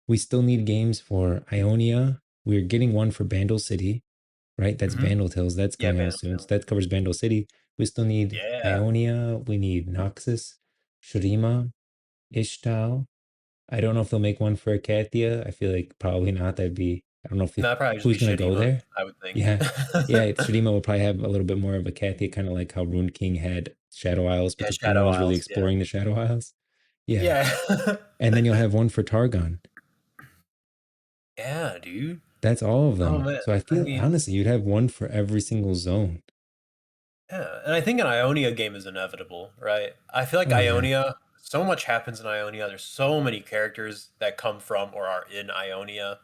We still need games for Ionia. We're getting one for Bandle City, right? That's Hmm. Bandle Tales. That's Yeah, coming out soon. So Battlefield. that covers Bandle City. We still need Yeah. Ionia. We need Noxus, Shurima, Ishtal. I don't know if they'll make one for Acacia. I feel like probably not. That'd be, I don't know if That'd probably just who's be gonna go Shadima, there. I would think. Yeah, yeah. Shurima will probably have a little bit more of Acacia, kind of like how Rune King had Shadow Isles Yeah, because no Shadow one's really Isles. Yeah. exploring the Shadow Isles. Yeah, Yeah. and then you'll have one for Targon. Yeah, dude. That's all of Oh them. man. So I I feel mean, honestly, you'd have one for every single zone. yeah. And I think an Ionia game is inevitable, right? I feel like Oh yeah, Ionia, so much happens in Ionia. There's so many characters that come from or are in Ionia.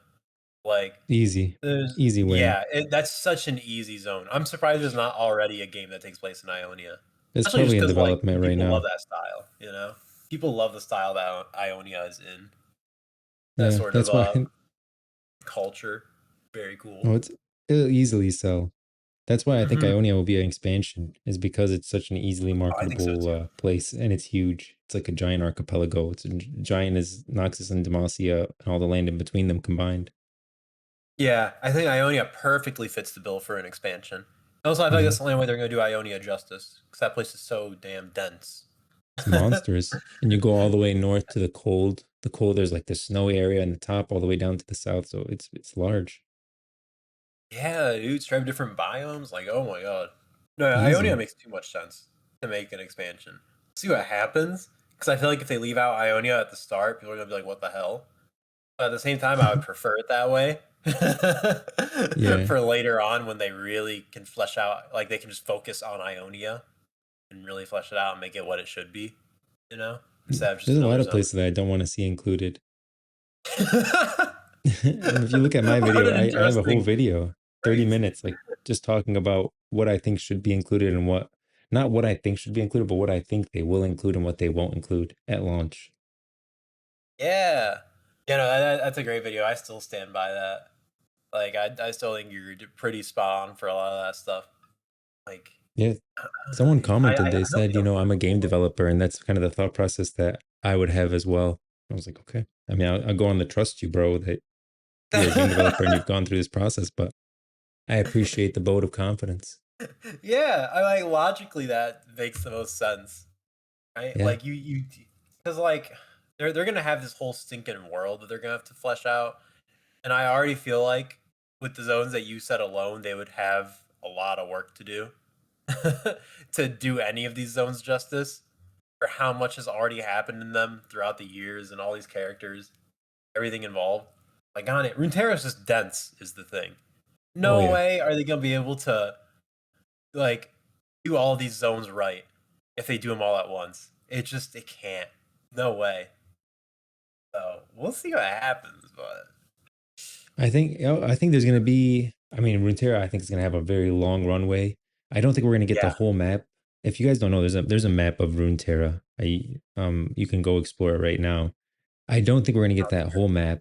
Like, easy, there's, easy win. yeah, that's such an easy zone. I'm surprised there's not already a game that takes place in Ionia. It's Especially just probably in because, like, development right people love now. that style, you know? People love the style that Ionia is in. That Yeah, sort of that's why. culture. Very cool. Oh, it'll easily sell. That's why I think Hmm. Ionia will be an expansion, is because it's such an easily Oh, I think so marketable too. place and it's huge. It's like a giant archipelago. It's giant as Noxus and Demacia and all the land in between them combined. Yeah, I think Ionia perfectly fits the bill for an expansion. Also, I feel like Yeah, that's the only way they're going to do Ionia justice, because that place is so damn dense. it's monsters. And you go all the way north to the cold. The cold, there's like the snowy area in the top, all the way down to the south. So it's large, Yeah, dude, strive different biomes. Like, oh my god. No, Ionia easy. makes too much sense to make an expansion. See what happens. Because I feel like if they leave out Ionia at the start, people are gonna be like, "What the hell?" But at the same time, I would prefer it that way Yeah, for later on when they really can flesh out. Like, they can just focus on Ionia and really flesh it out and make it what it should be. You know, instead of just there's a lot another of zone. places that I don't want to see included. And if you look at my What video, an I have a whole interesting video, 30 phrase. minutes, like just talking about what I think should be included and what, not what I think should be included, but what I think they will include and what they won't include at launch. Yeah. Yeah, no, that's a great video. I still stand by that. Like, I still think you're pretty spot on for a lot of that stuff. Like, Yeah. Someone commented, I they know they said, don't do it I'm a game before. developer, and that's kind of the thought process that I would have as well. I was like, okay. I mean, I'll go on the trust you, bro, that you're a game developer and you've gone through this process, but I appreciate the vote of confidence. Yeah, I like logically that makes the most sense, right? Yeah. Like because like they're gonna have this whole stinking world that they're gonna have to flesh out, and I already feel like with the zones that you said alone, they would have a lot of work to do to do any of these zones justice for how much has already happened in them throughout the years and all these characters, everything involved. Like on it, Runeterra is just dense, is the thing. Oh, No yeah. way are they gonna be able to like do all these zones right if they do them all at once. It can't. No way. So we'll see what happens, but I think there's gonna be. I mean, Runeterra, I think is gonna have a very long runway. I don't think we're gonna get the yeah, whole map. If you guys don't know, there's a map of Runeterra. You can go explore it right now. I don't think we're gonna get sounds that whole map.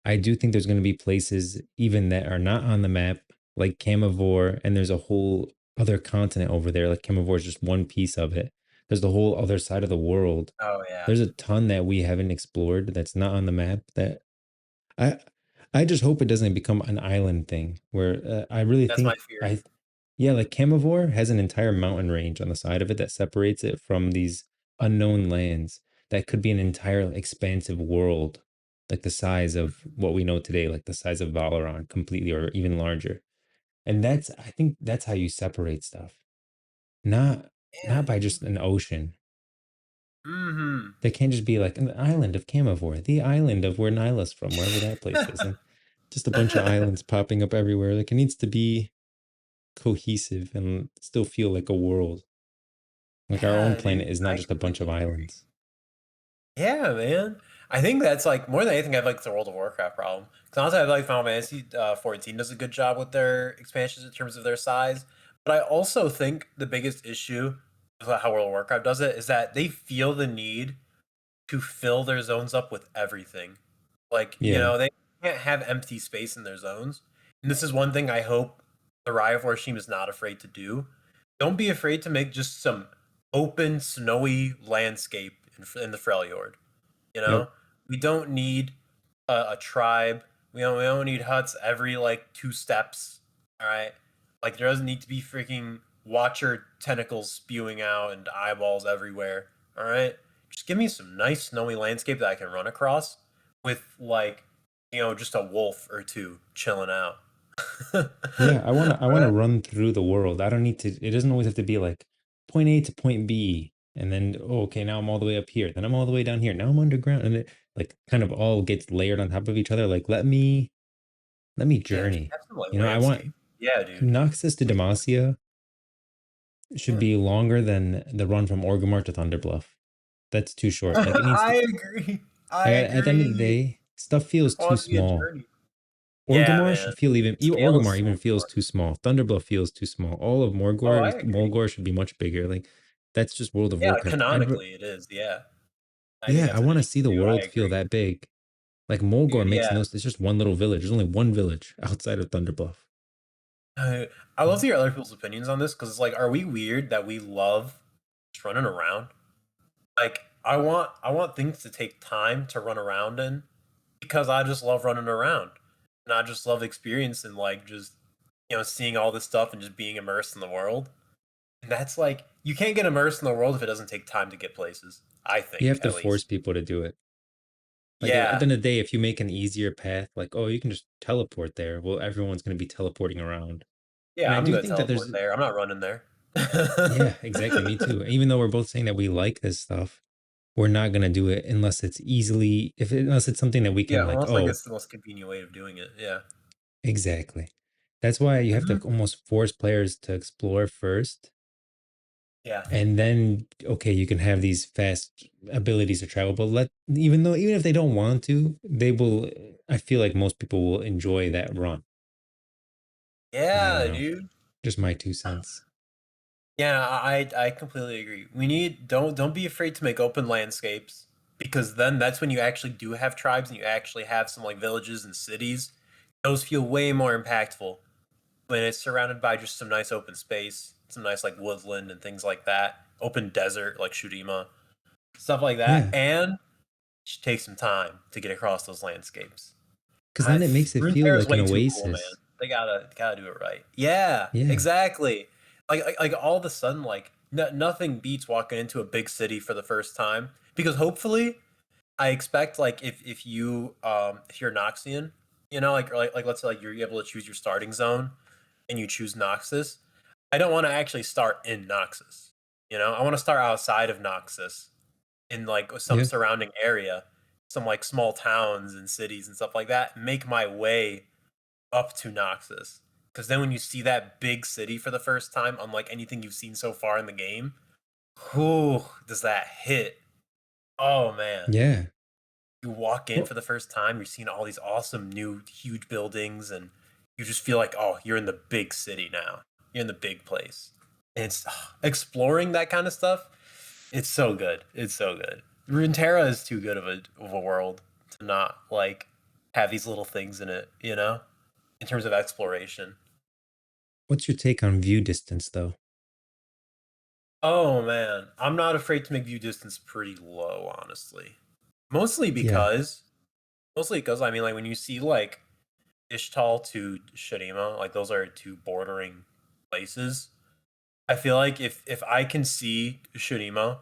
I do think there's gonna be places even that are not on the map, like Camivore, and there's a whole other continent over there. Like Camivore is just one piece of it. There's the whole other side of the world. oh yeah, There's a ton that we haven't explored that's not on the map that I I just hope it doesn't become an island thing where I really that's my think fear. yeah, like Camivore has an entire mountain range on the side of it that separates it from these unknown lands that could be an entire expansive world, like the size of what we know today, like the size of Valoron completely or even larger. And I think that's how you separate stuff. Not Yeah, not by dude. just an ocean. Mm-hmm. They can't just be like an island of Camivore, the island of where Nyla's from, wherever that place is. And just a bunch of islands popping up everywhere. Like it needs to be cohesive and still feel like a world. Like our own Yeah, dude. planet is not I just a bunch of completely agree. islands. Yeah, man. I think that's like more than anything. I like the World of Warcraft problem because honestly, I feel like Final Fantasy 14 does a good job with their expansions in terms of their size. But I also think the biggest issue with how World of Warcraft does it is that they feel the need to fill their zones up with everything. Like, Yeah. they can't have empty space in their zones. And this is one thing I hope the Riot Forge team is not afraid to do. Don't be afraid to make just some open, snowy landscape in the Freljord. You Yep. know, we don't need a tribe. We don't need huts every like 2 steps. All right, like there doesn't need to be freaking Watcher tentacles spewing out and eyeballs everywhere. All right, just give me some nice snowy landscape that I can run across with like just a wolf or two chilling out. Yeah, I wanna Right? run through the world. I don't need to, it doesn't always have to be like point A to point B. And then, oh, okay, now I'm all the way up here. Then I'm all the way down here. Now I'm underground. And it like kind of all gets layered on top of each other. Like let me Yeah, just journey. have some like I want landscape. Yeah, dude. Noxus to Demacia should Yeah. be longer than the run from Orgrimmar to Thunderbluff. That's too short. Like it needs to, I agree. I like at the end of the agree. day, stuff feels Just too want it to be a small. journey. Yeah, Orgrimmar man. should feel Scale is Orgrimmar so even feels important. too small. Thunderbluff feels too small. All of Oh, I Morgor, agree. Mulgore should be much bigger. Like that's just World of Yeah, Warcraft. canonically it is. Yeah, I think Yeah, I that's an want to issue see the too. I world feel agree, that big. Like Mulgore dude. makes Yeah, no. It's just one little village. There's only one village outside of Thunderbluff. I, I love to hear other people's opinions on this because it's like, are we weird that we love just running around? Like, I want things to take time to run around in because I just love running around and I just love experiencing like just seeing all this stuff and just being immersed in the world. And that's like you can't get immersed in the world if it doesn't take time to get places. I You think have to at force least. people to do it. Like at the Yeah, end of the day, if you make an easier path, like oh, you can just teleport there. Well, everyone's going to be teleporting around. And yeah. I I'm do gonna think that teleport there's, there. I'm not running there. yeah, exactly. Me too. Even though we're both saying that we like this stuff, we're not gonna do it unless it's easily, unless it's something that we can Yeah, like, almost like oh, it's the most convenient way of doing it. Yeah. exactly. That's why you have to Hmm. almost force players to explore first, Yeah. and then okay, you can have these fast abilities to travel. But even if they don't want to, they will. I feel like most people will enjoy that run. I don't Yeah, know. dude. Just my 2 cents. Yeah, I completely agree. We need don't be afraid to make open landscapes because then that's when you actually do have tribes and you actually have some like villages and cities. Those feel way more impactful when it's surrounded by just some nice open space, some nice like woodland and things like that. Open desert like Shurima, stuff like that. Yeah, And it should take some time to get across those landscapes. because then it makes it feel Runeterra is like an way too cool, man. oasis. They gotta do it right. Yeah, Yeah, exactly. Like all of a sudden, like nothing beats walking into a big city for the first time because hopefully, I expect like if you're Noxian, like let's say like you're able to choose your starting zone and you choose Noxus. I don't want to actually start in Noxus. I want to start outside of Noxus in like some yeah, surrounding area, some like small towns and cities and stuff like that, make my way up to Noxus. Because then when you see that big city for the first time, unlike anything you've seen so far in the game, whoo, does that hit? Oh man. yeah. You walk in Well, for the first time, you're seeing all these awesome new huge buildings, and you just feel like, oh, you're in the big city now. You're in the big place. And it's exploring that kind of stuff. It's so good. It's so good. Runeterra is too good of a world to not like have these little things in it, in terms of exploration. what's your take on view distance though? Oh man, I'm not afraid to make view distance pretty low, honestly. Mostly Yeah, because, mostly because I mean, like when you see like Ishtal to Shurima, like those are two bordering places. I feel like if I can see Shurima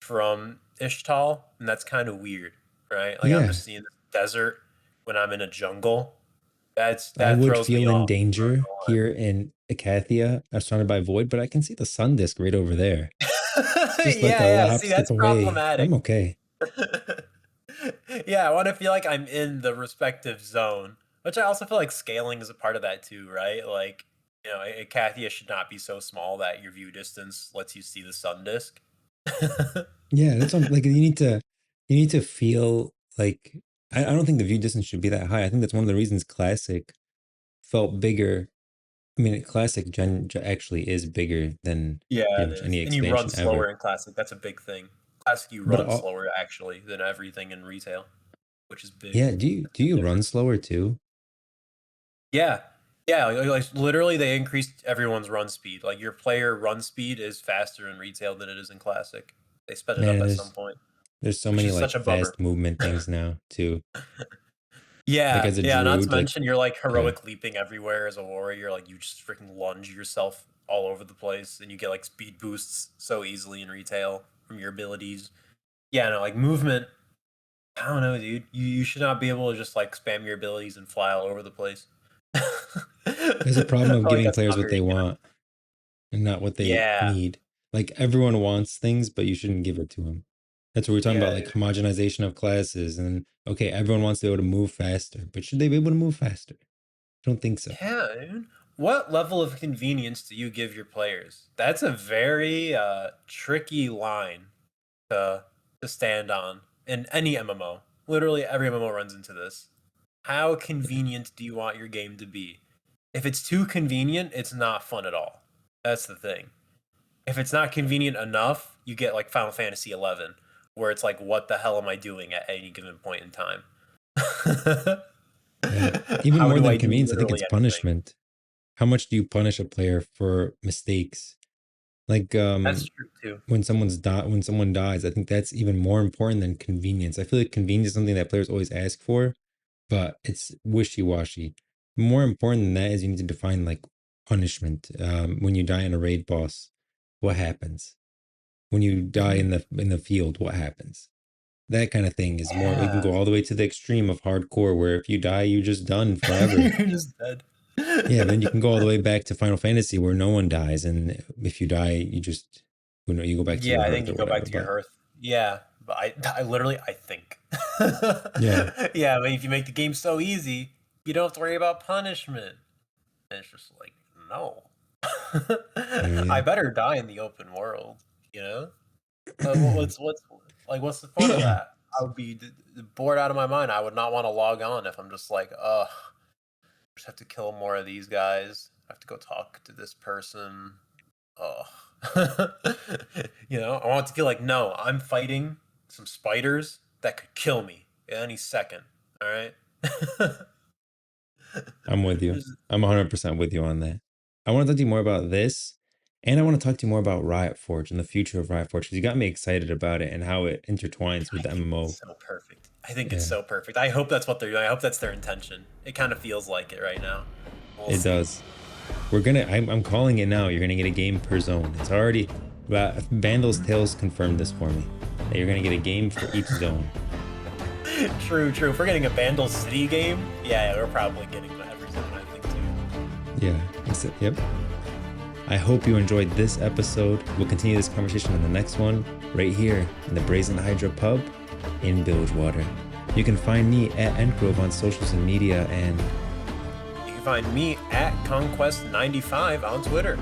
from Ishtal, and that's kind of weird, right? Like I'm yeah. just seeing the desert when I'm in a jungle. I That would throws me feel in off. I'm danger here in Acathia. I'm surrounded by void, but I can see the sun disk right over there. not It's gonna lie. just like a Yeah, yeah. lap See, skip that's away. problematic. I'm okay. Yeah, I want to feel like I'm in the respective zone, which I also feel like scaling is a part of that too, right? Like, Acathia should not be so small that your view distance lets you see the sun disk. Yeah, that's like you need to feel. Like, I don't think the view distance should be that high. I think that's one of the reasons Classic felt bigger. I mean, Classic actually is bigger than Yeah, pretty it much is. any And you run expansion ever. slower in Classic. That's a big thing. Classic, you But run all, slower actually than everything in retail, which is big. yeah, That's do a you run difference. slower too? Yeah. Yeah, like literally they increased everyone's run speed. Like your player run speed is faster in retail than it is in Classic. They sped it up Man, at some point, there's so which many is like such a bummer. fast movement things now too. Like Yeah, as a yeah, not to druid, like mention you're like yeah, heroic leaping everywhere as a warrior, like you just freaking lunge yourself all over the place and you get like speed boosts so easily in retail from your abilities. Yeah, no, like movement, I don't know, dude. You should not be able to just like spam your abilities and fly all over the place. there's a problem of Like giving that's players not what very they good. want and not what they Yeah, need. Like everyone wants things, but you shouldn't give it to them. That's what we're talking about, yeah, like dude. homogenization of classes. And okay, everyone wants to be able to move faster, but should they be able to move faster? I don't think so. Yeah, dude. What level of convenience do you give your players? That's a very tricky line to to stand on in any MMO. Literally every MMO runs into this. How convenient do you want your game to be? If it's too convenient, it's not fun at all. That's the thing. If it's not convenient enough, you get like Final Fantasy 11, where it's like, what the hell am I doing at any given point in time? Yeah. Even How more do than I do convenience, I think it's literally anything? punishment. How much do you punish a player for mistakes? Like That's true too. when someone dies, I think that's even more important than convenience. I feel like convenience is something that players always ask for, but it's wishy-washy. More important than that is you need to define like punishment. When you die in a raid boss, what happens? When you die Mhm. in the field, what happens? That kind of thing is more. We can Yeah. go all the way to the extreme of hardcore, where if you die, you're just done forever. You're just dead. Yeah, then you can go all the way back to Final Fantasy, where no one dies, and if you die, you just you go back to Yeah, your I hearth think or you go back whatever. to your But hearth. Yeah, but I literally, I think. yeah, Yeah, but if you make the game so easy, you don't have to worry about punishment. And it's just like, no. I yeah. better die in the open world, you know? What's the fun of that? I would be bored out of my mind. I would not want to log on if I'm just like, ugh, just have to kill more of these guys. I have to go talk to this person. Oh, I want to feel like, no, I'm fighting some spiders that could kill me at any second. All right. I'm with you. I'm 100% with you on that. I want to talk to you more about this, and I want to talk to you more about Riot Forge and the future of Riot Forge because you got me excited about it and how it intertwines with I the think MMO. it's so perfect. I think it's Yeah, so perfect. I hope that's what they're doing. I hope that's their intention. It kind of feels like it right now. We'll it see. does. I'm calling it now. You're gonna get a game per zone. It's already, Vandal's Tales confirmed this for me. That you're gonna get a game for each zone. True, true. If we're getting a Vandal City game, yeah, we're probably getting every zone, I think, too. Yeah, yep. I hope you enjoyed this episode. We'll continue this conversation in the next one, right here in the Brazen Hydra pub in Bilgewater. You can find me at Endgrove on socials and media, and You can find me at Conquest95 on Twitter.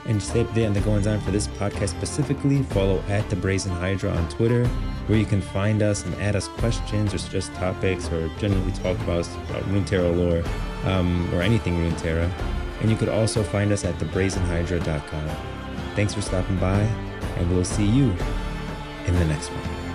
to stay up to date on the goings on for this podcast specifically, follow at the Brazen Hydra on Twitter, where you can find us and add us questions or suggest topics or generally talk about Runeterra lore or anything Runeterra. And you could also find us at thebrazenhydra.com. Thanks for stopping by, and we'll see you in the next one.